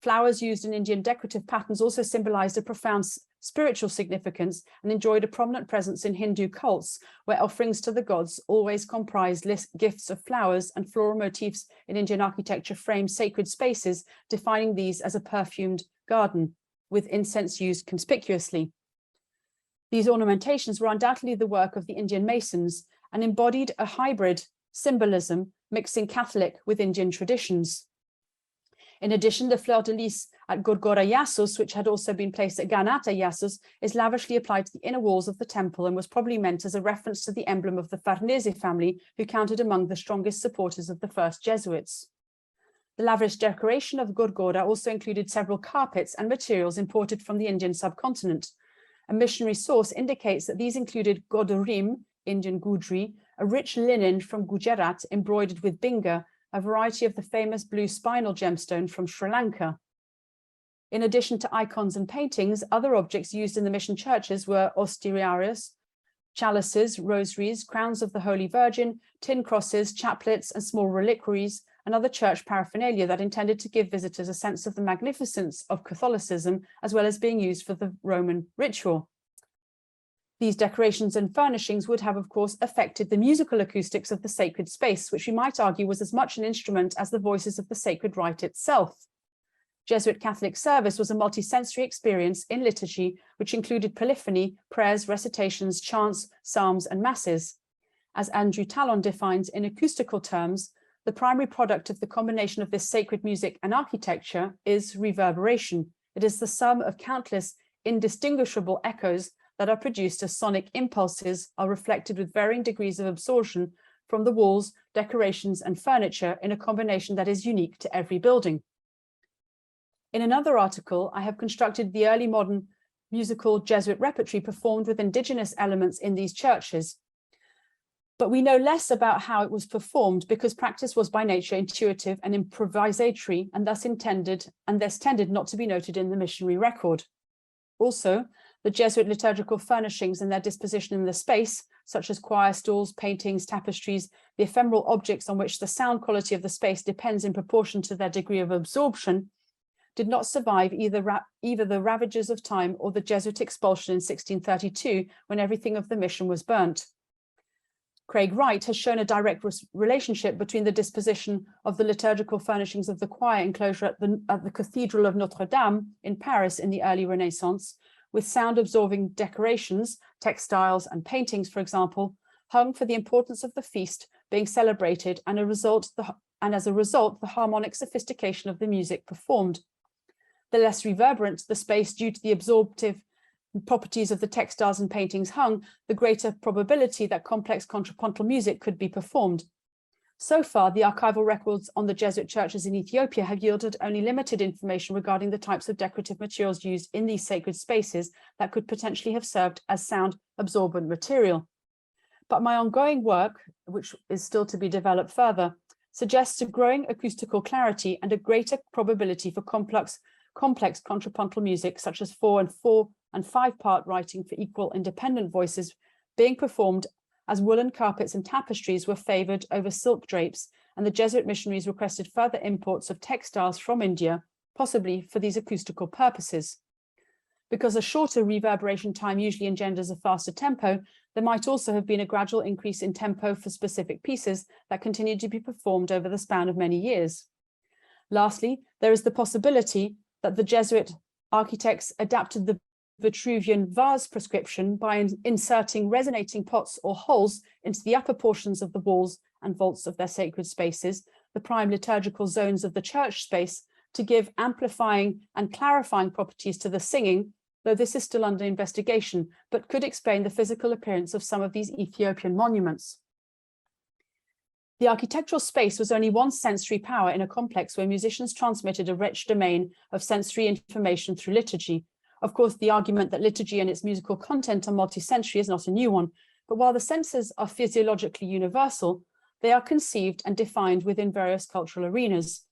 Flowers used in Indian decorative patterns also symbolized a profound spiritual significance and enjoyed a prominent presence in Hindu cults, where offerings to the gods always comprised gifts of flowers, and floral motifs in Indian architecture framed sacred spaces, defining these as a perfumed garden, with incense used conspicuously. These ornamentations were undoubtedly the work of the Indian masons and embodied a hybrid symbolism mixing Catholic with Indian traditions. In addition, the fleur-de-lis at Gorgora Yassus, which had also been placed at Ganata Yassus, is lavishly applied to the inner walls of the temple and was probably meant as a reference to the emblem of the Farnese family, who counted among the strongest supporters of the first Jesuits. The lavish decoration of Gorgora also included several carpets and materials imported from the Indian subcontinent. A missionary source indicates that these included godorim, Indian gudri, a rich linen from Gujarat embroidered with binga, a variety of the famous blue spinel gemstone from Sri Lanka. In addition to icons and paintings, other objects used in the mission churches were ostiarios, chalices, rosaries, crowns of the Holy Virgin, tin crosses, chaplets, and small reliquaries, and other church paraphernalia that intended to give visitors a sense of the magnificence of Catholicism, as well as being used for the Roman ritual. These decorations and furnishings would have, of course, affected the musical acoustics of the sacred space, which we might argue was as much an instrument as the voices of the sacred rite itself. Jesuit Catholic service was a multisensory experience in liturgy, which included polyphony, prayers, recitations, chants, psalms, and masses. As Andrew Tallon defines in acoustical terms, the primary product of the combination of this sacred music and architecture is reverberation. It is the sum of countless indistinguishable echoes that are produced as sonic impulses are reflected with varying degrees of absorption from the walls, decorations, and furniture in a combination that is unique to every building. In another article, I have constructed the early modern musical Jesuit repertory performed with indigenous elements in these churches. But we know less about how it was performed because practice was by nature intuitive and improvisatory and thus tended not to be noted in the missionary record. Also, the Jesuit liturgical furnishings and their disposition in the space, such as choir stalls, paintings, tapestries, the ephemeral objects on which the sound quality of the space depends in proportion to their degree of absorption, did not survive either the ravages of time or the Jesuit expulsion in 1632, when everything of the mission was burnt. Craig Wright has shown a direct relationship between the disposition of the liturgical furnishings of the choir enclosure at the Cathedral of Notre Dame in Paris in the early Renaissance, with sound-absorbing decorations, textiles, and paintings, for example, hung for the importance of the feast being celebrated, and as a result, the harmonic sophistication of the music performed. The less reverberant the space due to the absorptive properties of the textiles and paintings hung, the greater probability that complex contrapuntal music could be performed. So far, the archival records on the Jesuit churches in Ethiopia have yielded only limited information regarding the types of decorative materials used in these sacred spaces that could potentially have served as sound absorbent material. But my ongoing work, which is still to be developed further, suggests a growing acoustical clarity and a greater probability for complex contrapuntal music, such as 4 and 5-part writing for equal independent voices, being performed as woolen carpets and tapestries were favored over silk drapes, and the Jesuit missionaries requested further imports of textiles from India, possibly for these acoustical purposes. Because a shorter reverberation time usually engenders a faster tempo, there might also have been a gradual increase in tempo for specific pieces that continued to be performed over the span of many years. Lastly, there is the possibility that the Jesuit architects adapted the Vitruvian vase prescription by inserting resonating pots or holes into the upper portions of the walls and vaults of their sacred spaces, the prime liturgical zones of the church space, to give amplifying and clarifying properties to the singing, though this is still under investigation, but could explain the physical appearance of some of these Ethiopian monuments. The architectural space was only one sensory power in a complex where musicians transmitted a rich domain of sensory information through liturgy. Of course, the argument that liturgy and its musical content are multisensory is not a new one, but while the senses are physiologically universal, they are conceived and defined within various cultural arenas.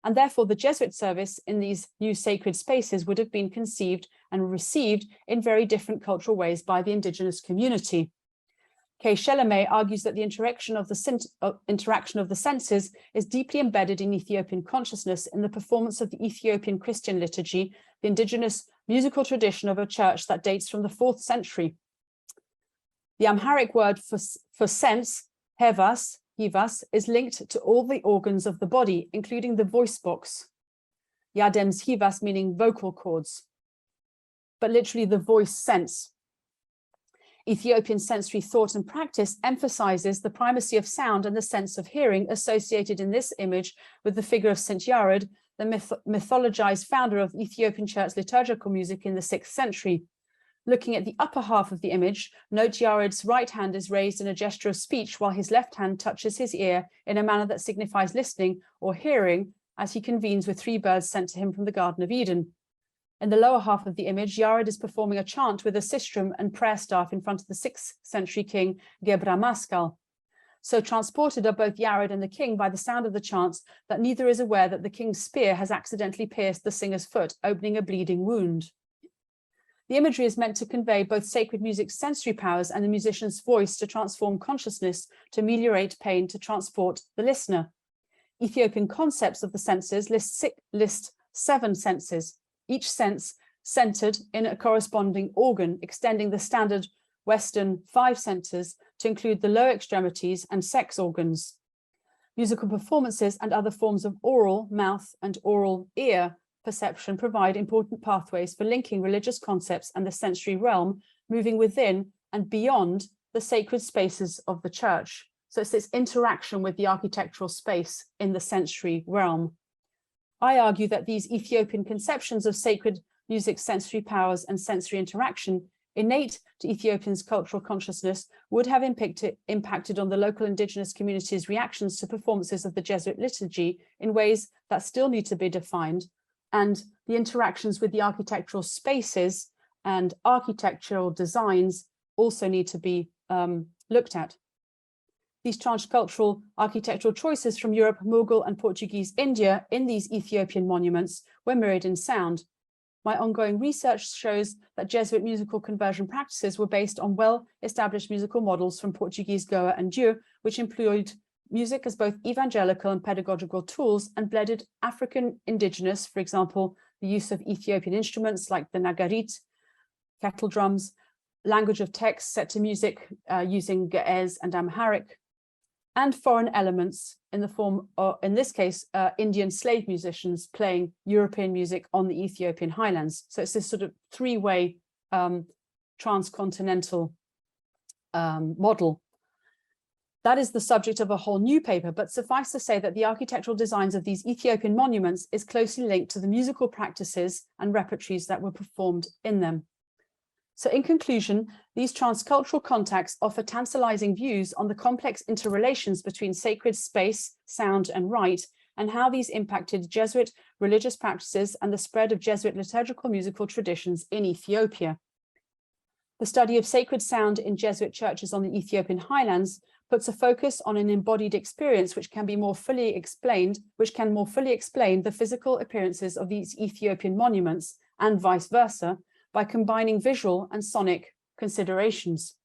And therefore, the Jesuit service in these new sacred spaces would have been conceived and received in very different cultural ways by the indigenous community. Kay Shelame argues that the interaction of the senses is deeply embedded in Ethiopian consciousness in the performance of the Ethiopian Christian liturgy, the indigenous musical tradition of a church that dates from the 4th century. The Amharic word for sense, hevas, is linked to all the organs of the body, including the voice box. Yadem's hivas meaning vocal cords, but literally the voice sense. Ethiopian sensory thought and practice emphasizes the primacy of sound and the sense of hearing associated in this image with the figure of St. Yared, the mythologized founder of Ethiopian church liturgical music in the 6th century. Looking at the upper half of the image, note Yared's right hand is raised in a gesture of speech while his left hand touches his ear in a manner that signifies listening or hearing as he convenes with 3 birds sent to him from the Garden of Eden. In the lower half of the image, Yared is performing a chant with a sistrum and prayer staff in front of the 6th century king Gebra Maskal. So transported are both Yared and the king by the sound of the chants that neither is aware that the king's spear has accidentally pierced the singer's foot, opening a bleeding wound. The imagery is meant to convey both sacred music's sensory powers and the musician's voice to transform consciousness, to ameliorate pain, to transport the listener. Ethiopian concepts of the senses list 7 senses, each sense centered in a corresponding organ, extending the standard Western 5 senses to include the lower extremities and sex organs. Musical performances and other forms of oral, mouth, and oral ear perception provide important pathways for linking religious concepts and the sensory realm, moving within and beyond the sacred spaces of the church. So it's this interaction with the architectural space in the sensory realm. I argue that these Ethiopian conceptions of sacred music's sensory powers and sensory interaction innate to Ethiopians' cultural consciousness would have impacted on the local indigenous communities' reactions to performances of the Jesuit liturgy in ways that still need to be defined, and the interactions with the architectural spaces and architectural designs also need to be looked at. These transcultural architectural choices from Europe, Mughal and Portuguese India in these Ethiopian monuments were mirrored in sound. My ongoing research shows that Jesuit musical conversion practices were based on well-established musical models from Portuguese Goa and Dieu, which employed music as both evangelical and pedagogical tools and blended African indigenous, for example, the use of Ethiopian instruments like the nagarit, kettle drums, language of text set to music using Ge'ez and Amharic, and foreign elements in the form of, in this case, Indian slave musicians playing European music on the Ethiopian highlands. So it's this sort of 3-way transcontinental model. That is the subject of a whole new paper, but suffice to say that the architectural designs of these Ethiopian monuments is closely linked to the musical practices and repertories that were performed in them. So in conclusion, these transcultural contacts offer tantalizing views on the complex interrelations between sacred space, sound, and rite, and how these impacted Jesuit religious practices and the spread of Jesuit liturgical musical traditions in Ethiopia. The study of sacred sound in Jesuit churches on the Ethiopian highlands puts a focus on an embodied experience which can more fully explain the physical appearances of these Ethiopian monuments and vice versa, by combining visual and sonic considerations.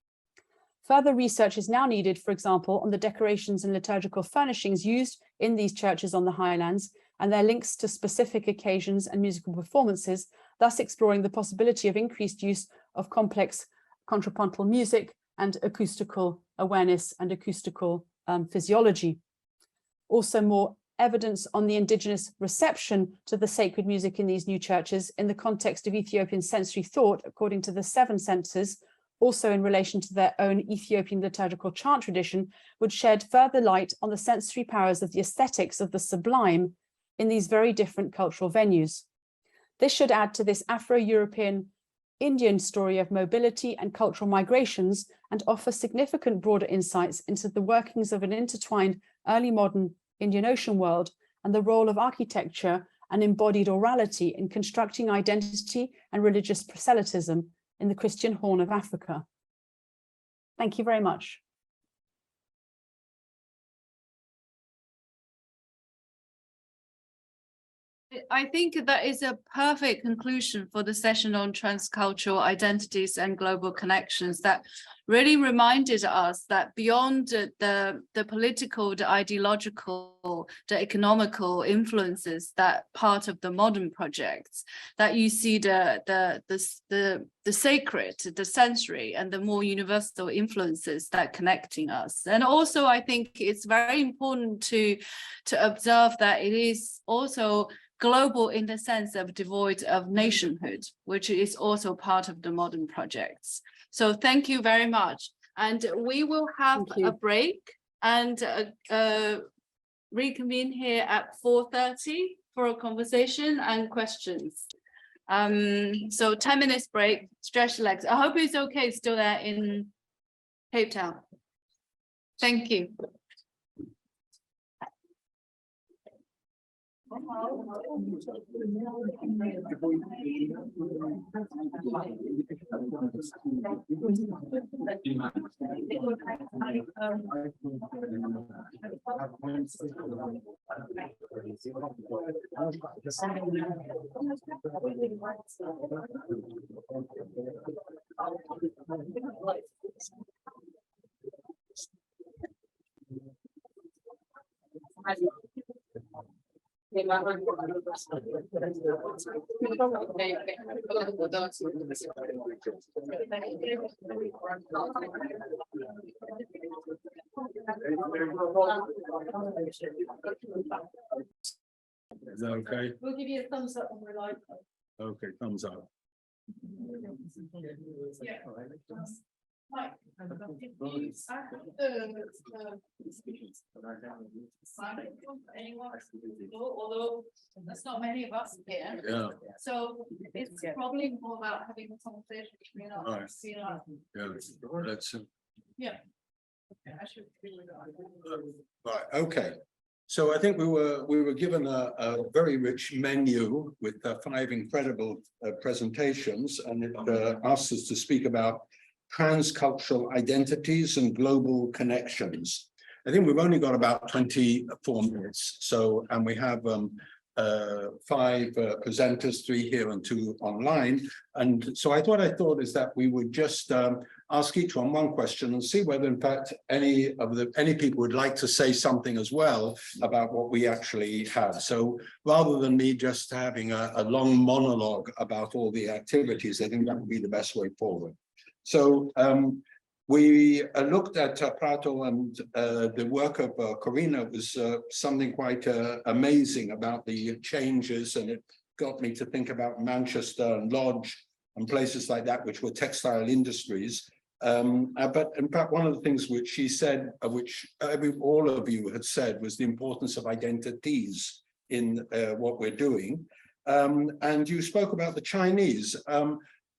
Further research is now needed, for example, on the decorations and liturgical furnishings used in these churches on the highlands and their links to specific occasions and musical performances, thus exploring the possibility of increased use of complex contrapuntal music and acoustical awareness and acoustical physiology. Also, more evidence on the indigenous reception to the sacred music in these new churches in the context of Ethiopian sensory thought, according to the 7 senses, also in relation to their own Ethiopian liturgical chant tradition, would shed further light on the sensory powers of the aesthetics of the sublime in these very different cultural venues. This should add to this Afro-European Indian story of mobility and cultural migrations and offer significant broader insights into the workings of an intertwined early modern Indian Ocean world and the role of architecture and embodied orality in constructing identity and religious proselytism in the Christian Horn of Africa. Thank you very much. I think that is a perfect conclusion for the session on transcultural identities and global connections that really reminded us that beyond the political, the ideological, the economical influences that part of the modern projects, that you see the sacred, the sensory, and the more universal influences that connecting us. And also, I think it's very important to observe that it is also global in the sense of devoid of nationhood, which is also part of the modern projects. So thank you very much. And we will have a break and reconvene here at 4:30 for a conversation and questions. So 10 minutes break, stretch the legs. I hope it's okay still there in Cape Town. Thank you. Is that okay? We'll give you a thumbs up when we're live. Okay, thumbs up. Yeah. Mike, although there's not many of us here. Yeah, So it's probably more about having a conversation between us. Right. You know. yeah, that's, Yeah. Okay, I should agree with that. right, okay. So I think we were given a very rich menu with 5 incredible presentations, and it asked us to speak about transcultural identities and global connections. I think we've only got about 24 minutes. So, and we have 5 presenters, 3 here and 2 online. And so I thought is that we would just ask each one question and see whether in fact any people would like to say something as well about what we actually have. So rather than me just having a long monologue about all the activities, I think that would be the best way forward. So we looked at Prato, and the work of Corina was something quite amazing about the changes, and it got me to think about Manchester and Lodge and places like that, which were textile industries. But in fact, one of the things which she said, which all of you had said, was the importance of identities in what we're doing. And you spoke about the Chinese.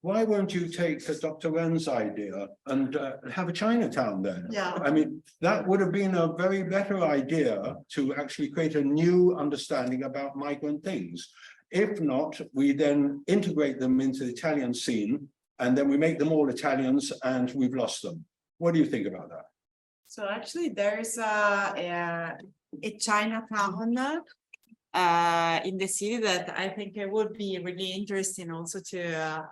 Why won't you take Dr. Ren's idea and have a Chinatown there? Yeah. I mean, that would have been a very better idea to actually create a new understanding about migrant things. If not, we then integrate them into the Italian scene, and then we make them all Italians, and we've lost them. What do you think about that? So actually there's a Chinatown in the city that I think it would be really interesting also to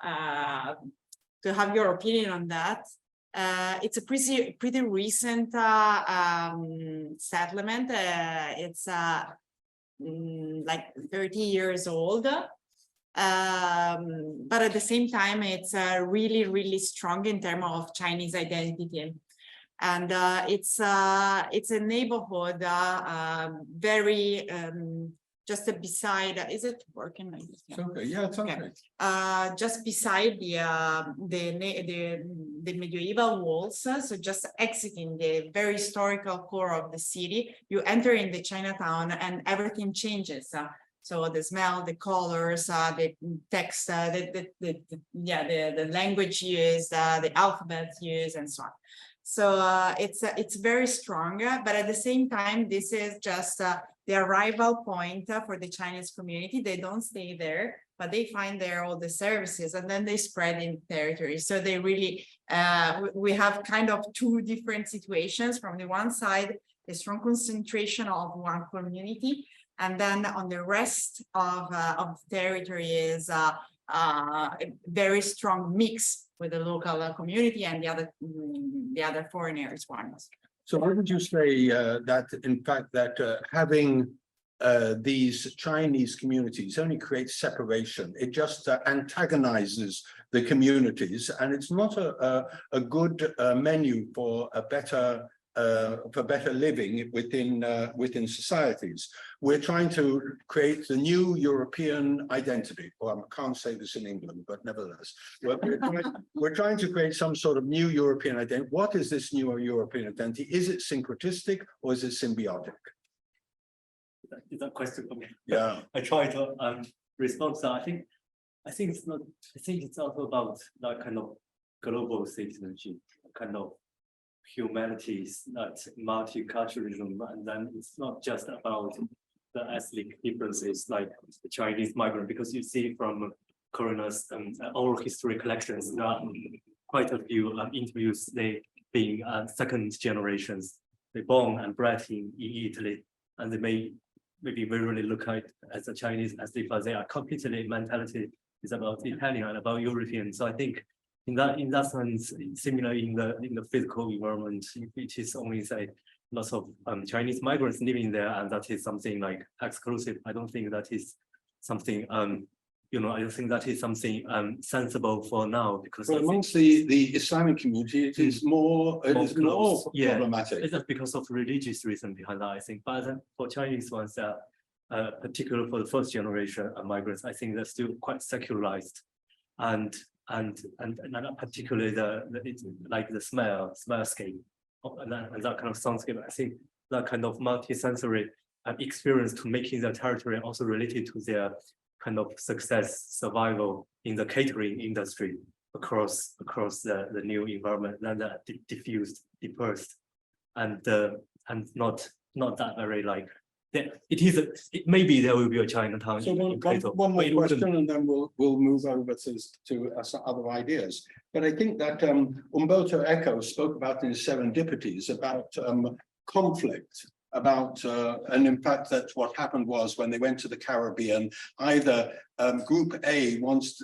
have your opinion on that. It's a pretty recent settlement. It's like 30 years old. But at the same time, it's really strong in terms of Chinese identity. And it's a neighborhood very just beside. Is it working like this? It's okay. Yeah, it's okay. Just beside the medieval walls, so just exiting the very historical core of the city, you enter in the Chinatown and everything changes. So the smell, the colors, the text, the language used, the alphabet used, and so on. So it's very strong, but at the same time, this is just the arrival point for the Chinese community. They don't stay there, but they find there all the services, and then they spread in territory. So they really, we have kind of 2 different situations. From the one side, a strong concentration of one community, and then on the rest of territory is a very strong mix with the local community and the other foreigners ones. So why would you say that, in fact, that having these Chinese communities only creates separation? It just antagonizes the communities, and it's not a good menu for a better living within societies. We're trying to create the new European identity. Well, I can't say this in England, but nevertheless, we're trying to create some sort of new European identity. What is this new European identity? Is it syncretistic or is it symbiotic? Is that question for me? Yeah. I try to respond to that. I think it's not. I think it's also about that kind of global citizenship, kind of humanities, that multiculturalism, and then it's not just about the ethnic differences, like the Chinese migrant, because you see from Coroner's oral history collections, there are quite a few interviews, they being second generations, they born and bred in Italy, and they maybe really look at as a Chinese as if they are completely mentality is about Italian and about European. So I think in that sense, similar in the physical environment, it is only say lots of Chinese migrants living there, and that is something like exclusive. I don't think that is something I don't think that is something sensible for now, because Well, amongst the Islamic community, it is more problematic. It's just because of religious reason behind that, I think. But then for Chinese ones, particularly for the first generation of migrants, I think they're still quite secularized, and particularly like the smellscape and that kind of soundscape. I think that kind of multi-sensory experience to making their territory also related to their kind of success survival in the catering industry across the new environment, and that diffused, dispersed, and not that very like maybe there will be a Chinatown. So one more question, and then we'll move over to some other ideas. But I think that Umberto Eco spoke about in Serendipities about conflict. And in fact, that what happened was when they went to the Caribbean, either Group A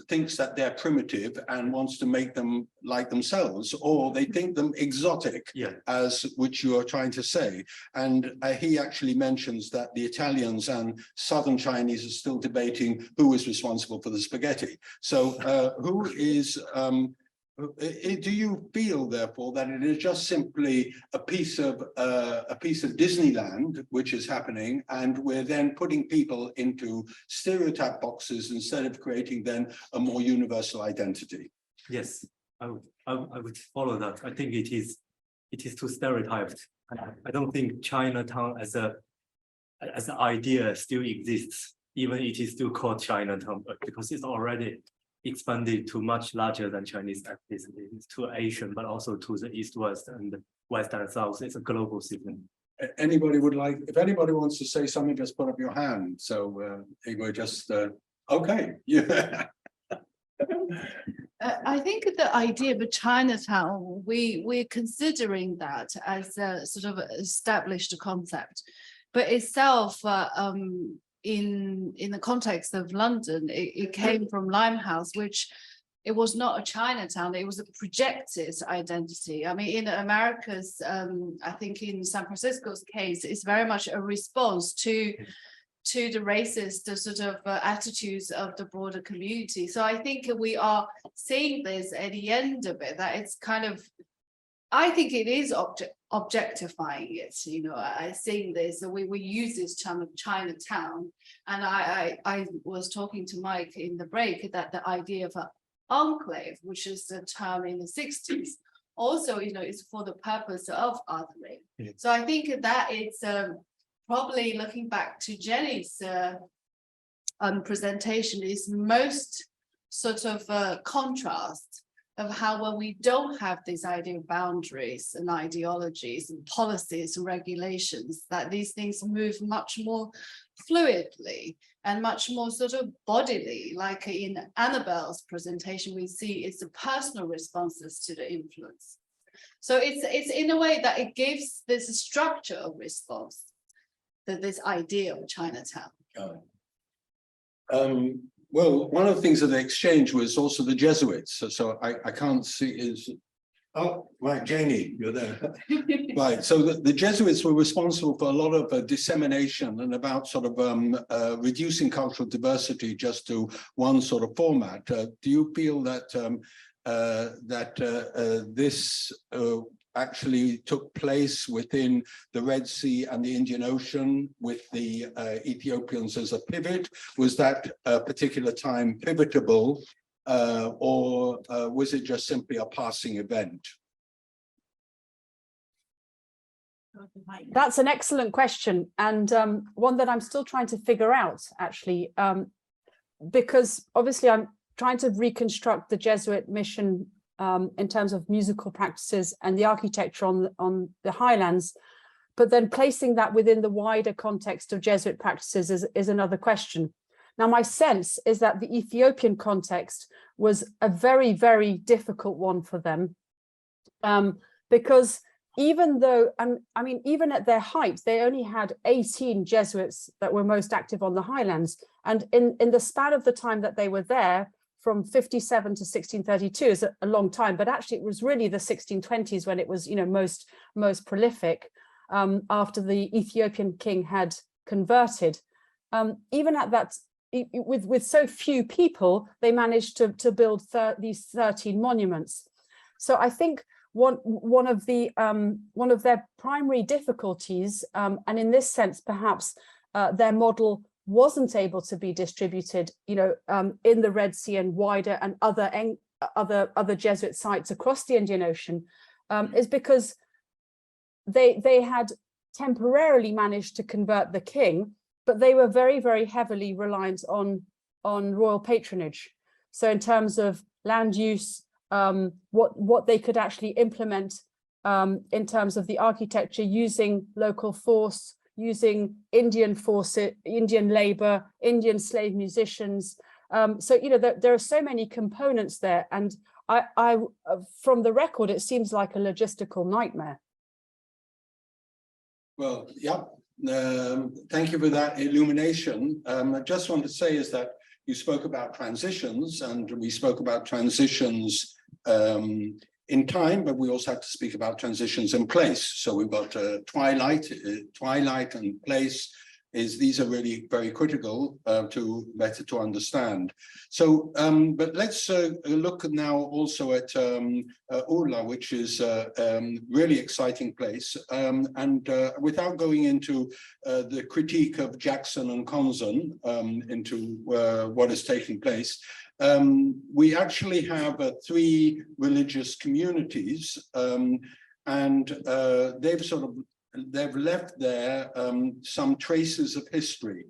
thinks that they're primitive and wants to make them like themselves, or they think them exotic, as which you are trying to say. And he actually mentions that the Italians and Southern Chinese are still debating who is responsible for the spaghetti. So who is do you feel, therefore, that it is just simply a piece of Disneyland which is happening, and we're then putting people into stereotype boxes instead of creating then a more universal identity? Yes, I would follow that. I think it is too stereotyped. I don't think Chinatown as an idea still exists, even it is still called Chinatown, because it's already expanded to much larger than Chinese ethnicity, to Asian, but also to the East, West, and West and South. It's a global system. If anybody wants to say something, just put up your hand. So we're just okay. Yeah. I think the idea of a Chinatown, we're considering that as a sort of established concept, but itself, in the context of London, it came from Limehouse, which it was not a Chinatown, it was a projected identity. I mean, in America's, I think in San Francisco's case, it's very much a response to the racist sort of attitudes of the broader community. So I think we are seeing this at the end of it, that it's kind of, I think it is objectifying it, I think this, we use this term of Chinatown, and I was talking to Mike in the break that the idea of an enclave, which is the term in the 60s, also, is for the purpose of othering. Yeah. So I think that it's probably looking back to Jenny's presentation is most sort of contrast of how when we don't have this idea of boundaries and ideologies and policies and regulations, that these things move much more fluidly and much more sort of bodily, like in Annabelle's presentation, we see it's the personal responses to the influence. So it's in a way that it gives this structure of response, this idea of Chinatown. Well, one of the things that they exchanged was also the Jesuits. So I can't see is, oh, right, Janie, you're there. Right, so the Jesuits were responsible for a lot of dissemination and about sort of reducing cultural diversity just to one sort of format. Do you feel that this actually took place within the Red Sea and the Indian Ocean with the Ethiopians as a pivot? Was that particular time pivotable, or was it just simply a passing event? That's an excellent question, and one that I'm still trying to figure out, actually, because obviously I'm trying to reconstruct the Jesuit mission in terms of musical practices and the architecture on the highlands. but then placing that within the wider context of Jesuit practices is another question. Now, my sense is that the Ethiopian context was a very, very difficult one for them, because even though, I mean, even at their height, they only had 18 Jesuits that were most active on the highlands. And in the span of the time that they were there, from 57 to 1632 is a long time, but actually it was really the 1620s when it was, you know, most prolific, after the Ethiopian king had converted. Even at that, with so few people, they managed to build these 13 monuments. So I think one of their primary difficulties, and in this sense, perhaps their model wasn't able to be distributed, you know, in the Red Sea and wider and other Jesuit sites across the Indian Ocean, is because they had temporarily managed to convert the king, but they were very, very heavily reliant on royal patronage. So in terms of land use, what they could actually implement in terms of the architecture, using local force, using Indian forces, Indian labor, Indian slave musicians. So, you know, there are so many components there. And I from the record, it seems like a logistical nightmare. Well, yeah, thank you for that illumination. I just want to say is that you spoke about transitions, and we spoke about transitions in time, but we also have to speak about transitions in place. So we've got twilight and place. These are really very critical to understand. So, but let's look now also at Urla, which is a really exciting place. And without going into the critique of Jackson and Conson into what is taking place, we actually have 3 religious communities, and they've left there some traces of history.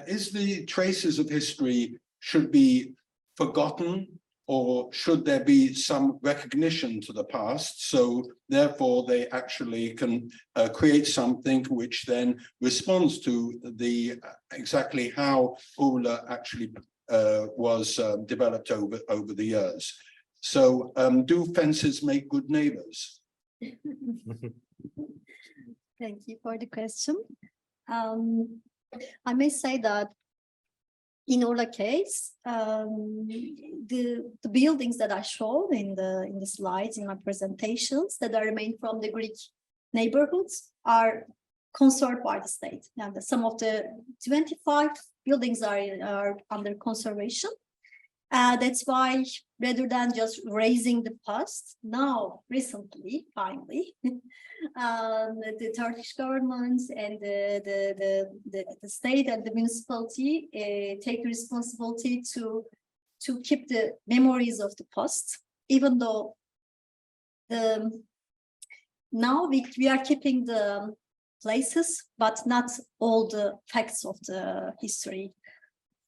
Is the traces of history should be forgotten, or should there be some recognition to the past? So therefore they actually can create something which then responds to the exactly how Urla actually was developed over the years. So do fences make good neighbors? Thank you for the question. I may say that in Urla case, the buildings that I showed in the slides in my presentations that are remain from the Greek neighborhoods are conserved by the state. Now, some of the 25 buildings are under conservation. That's why, rather than just raising the past, now recently, finally, the Turkish government and the state and the municipality take the responsibility to keep the memories of the past, even though now we are keeping the places, but not all the facts of the history.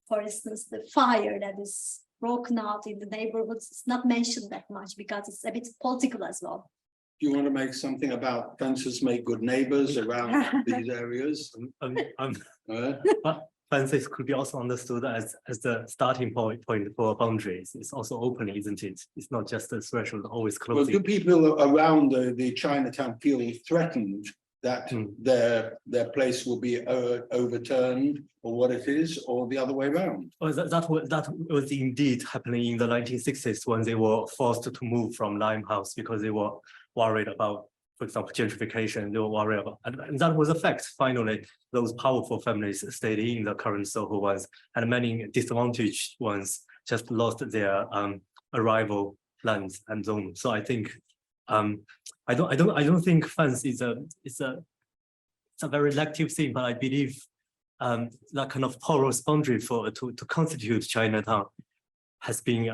For instance, the fire that is broken out in the neighborhoods is not mentioned that much because it's a bit political as well. Do you want to make something about fences make good neighbors around these areas? But fences could be also understood as the starting point for boundaries. It's also open, isn't it? It's not just a threshold always closing. Well, do people around the Chinatown feel threatened that their place will be overturned, or what it is, or the other way around? Oh, that was indeed happening in the 1960s when they were forced to move from Limehouse because they were worried about, for example, gentrification. They were worried about, and that was a fact. Finally, those powerful families stayed in the current Soho ones, and many disadvantaged ones just lost their arrival lands and zones. So I think I don't think fence is a very elective thing, but I believe that kind of porous boundary to constitute Chinatown has been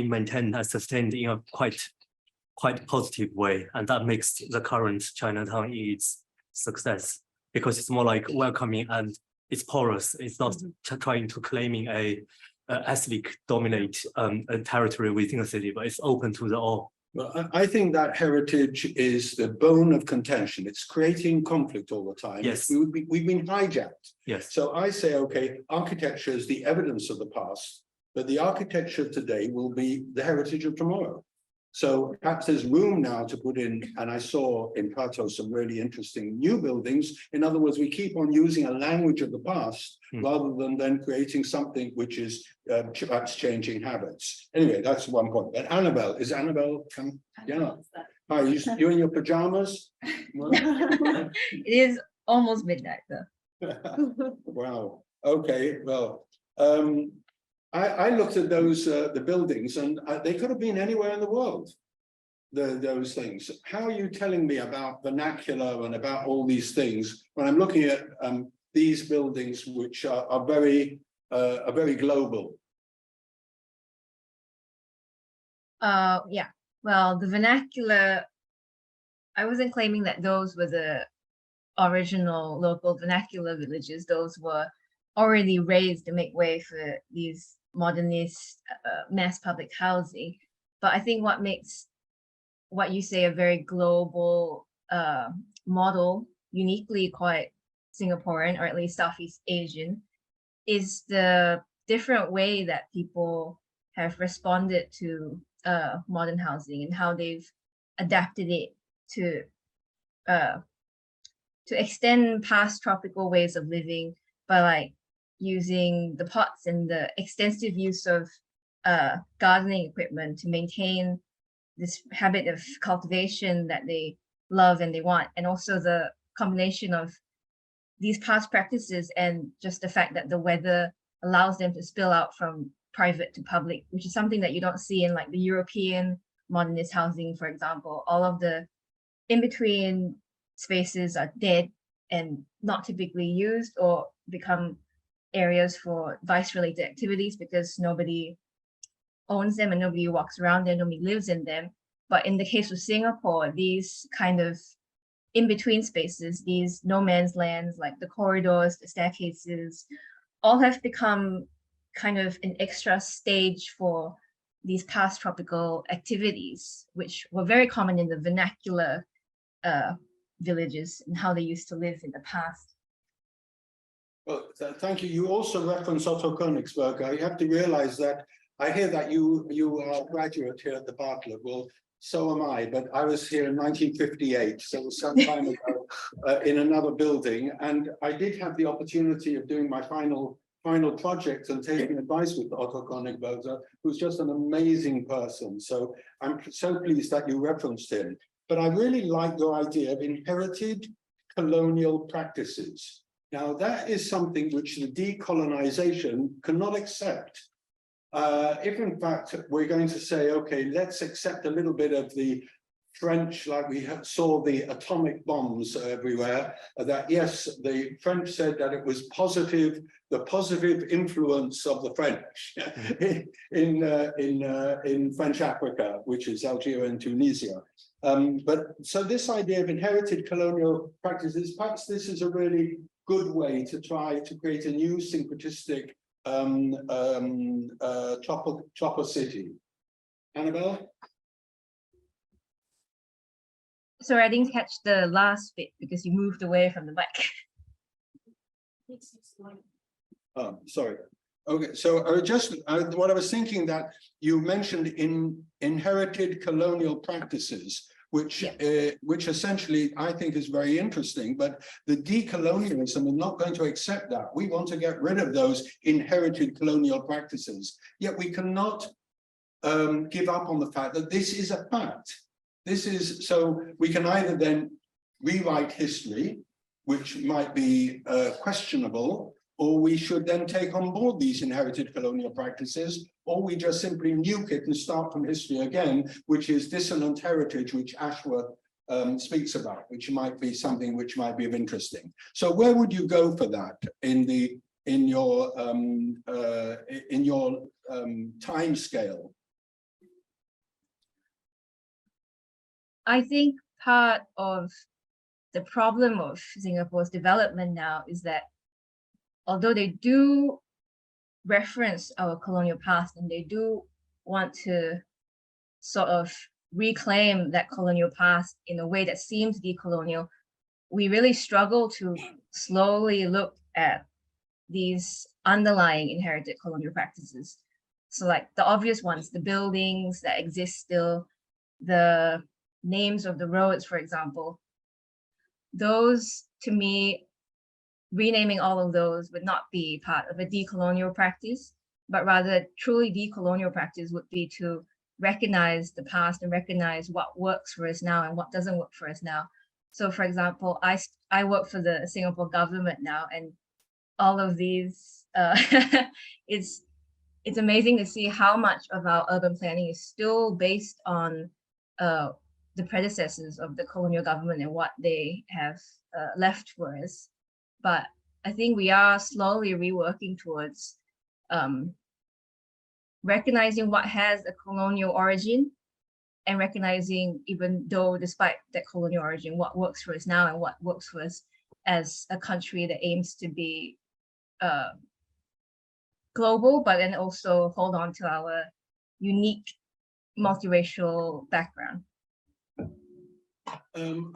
maintained and sustained in a quite positive way, and that makes the current Chinatown its success, because it's more like welcoming and it's porous. It's not trying to claiming a ethnic dominate territory within the city, but it's open to the all Well, I think that heritage is the bone of contention. It's creating conflict all the time. Yes. We've been hijacked. Yes. So I say, okay, architecture is the evidence of the past, but the architecture today will be the heritage of tomorrow. So perhaps there's room now to put in, and I saw in Prato some really interesting new buildings. In other words, we keep on using a language of the past rather than then creating something which is perhaps changing habits. Anyway, that's one point. But Annabelle, is Annabelle come? Yeah. Hi, you in your pajamas? It is almost midnight though. Wow. Okay. Well, I looked at those the buildings, and they could have been anywhere in the world. Those things. How are you telling me about vernacular and about all these things when I'm looking at these buildings, which are very global? Yeah. Well, the vernacular, I wasn't claiming that those were the original local vernacular villages. Those were already raised to make way for these modernist mass public housing. But I think what makes what you say a very global model, uniquely quite Singaporean, or at least Southeast Asian, is the different way that people have responded to modern housing and how they've adapted it to extend past tropical ways of living by like using the pots and the extensive use of gardening equipment to maintain this habit of cultivation that they love and they want, and also the combination of these past practices and just the fact that the weather allows them to spill out from private to public, which is something that you don't see in like the European modernist housing, for example. All of the in-between spaces are dead and not typically used, or become areas for vice-related activities because nobody owns them and nobody walks around them, nobody lives in them. But in the case of Singapore, these kind of in-between spaces, these no man's lands, like the corridors, the staircases, all have become kind of an extra stage for these past tropical activities, which were very common in the vernacular villages and how they used to live in the past. Well, thank you. You also reference Otto Königsberger. You have to realize that I hear that you are a graduate here at the Bartlett. Well, so am I, but I was here in 1958, so some time ago in another building, and I did have the opportunity of doing my final project and taking advice with Otto Königsberger, who's just an amazing person. So I'm so pleased that you referenced him. But I really like your idea of inherited colonial practices. Now, that is something which the decolonization cannot accept. If in fact we're going to say, okay, let's accept a little bit of the French, like we saw the atomic bombs everywhere, that yes, the French said that it was positive, the positive influence of the French in French Africa, which is Algeria and Tunisia. But so this idea of inherited colonial practices, perhaps this is a really good way to try to create a new syncretistic chopper city. Annabelle? Sorry, I didn't catch the last bit because you moved away from the mic. Oh, sorry. Okay, so what I was thinking that you mentioned in inherited colonial practices, which essentially I think is very interesting, but the decolonialism is not going to accept that. We want to get rid of those inherited colonial practices, yet we cannot give up on the fact that this is a fact. This is, so we can either then rewrite history, which might be questionable, or we should then take on board these inherited colonial practices, or we just simply nuke it and start from history again, which is dissonant heritage, which Ashworth speaks about, which might be something which might be of interesting. So where would you go for that in your time scale? I think part of the problem of Singapore's development now is that although they do reference our colonial past and they do want to sort of reclaim that colonial past in a way that seems decolonial, we really struggle to slowly look at these underlying inherited colonial practices. So like the obvious ones, the buildings that exist still, the names of the roads, for example, those, to me, renaming all of those would not be part of a decolonial practice, but rather truly decolonial practice would be to recognize the past and recognize what works for us now and what doesn't work for us now. So for example, I work for the Singapore government now, and all of these, it's amazing to see how much of our urban planning is still based on the predecessors of the colonial government and what they have left for us. But I think we are slowly reworking towards recognizing what has a colonial origin, and recognizing, even though despite that colonial origin, what works for us now and what works for us as a country that aims to be global, but then also hold on to our unique multiracial background.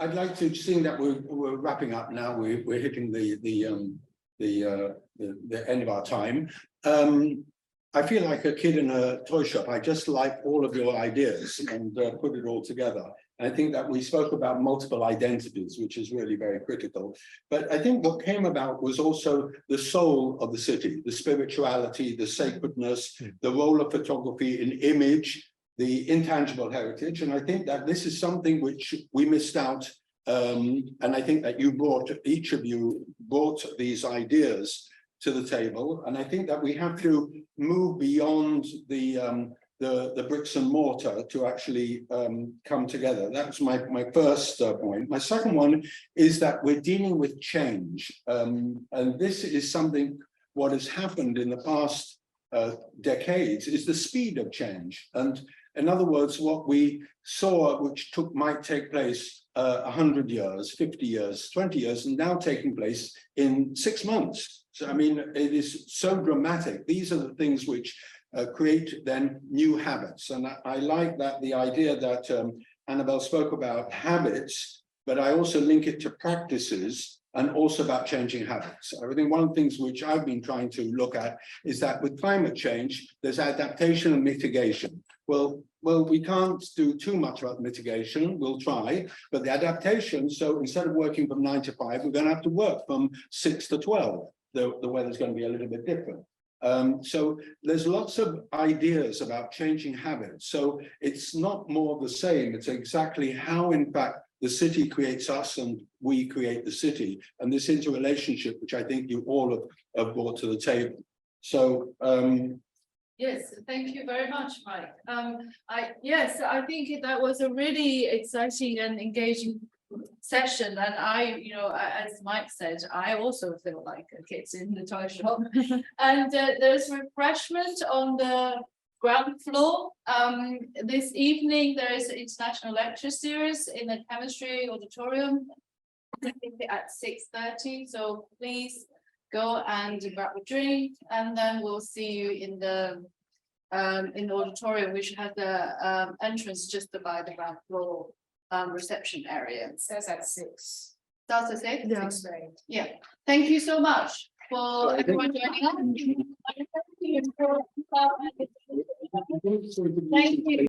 I'd like to, seeing that we're wrapping up now, we're hitting the end of our time. I feel like a kid in a toy shop. I just like all of your ideas and put it all together. I think that we spoke about multiple identities, which is really very critical. But I think what came about was also the soul of the city, the spirituality, the sacredness, the role of photography in image, the intangible heritage. And I think that this is something which we missed out. And I think that each of you brought these ideas to the table. And I think that we have to move beyond the bricks and mortar to actually come together. That's my first point. My second one is that we're dealing with change. And this is something, what has happened in the past decades is the speed of change. And in other words, what we saw, which might take place 100 years, 50 years, 20 years, and now taking place in 6 months. So, I mean, it is so dramatic. These are the things which create then new habits. And I like that the idea that Annabelle spoke about habits, but I also link it to practices and also about changing habits. I think one of the things which I've been trying to look at is that with climate change, there's adaptation and mitigation. Well, we can't do too much about mitigation, we'll try, but the adaptation, so instead of working from 9 to 5, we're gonna have to work from 6 to 12. The weather's gonna be a little bit different. So there's lots of ideas about changing habits. So it's not more the same, it's exactly how, in fact, the city creates us and we create the city. And this interrelationship, which I think you all have brought to the table. So, yes, thank you very much, Mike. I think that was a really exciting and engaging session, and as Mike said, I also feel like a kid in the toy shop. And there's refreshment on the ground floor. This evening there is an international lecture series in the chemistry auditorium at 6:30. So please go and grab a drink, and then we'll see you in the auditorium, which has the entrance just by the ground floor reception area. It says at 6. Starts at 6? Yeah. Yeah. Thank you so much for everyone joining us. Thank you.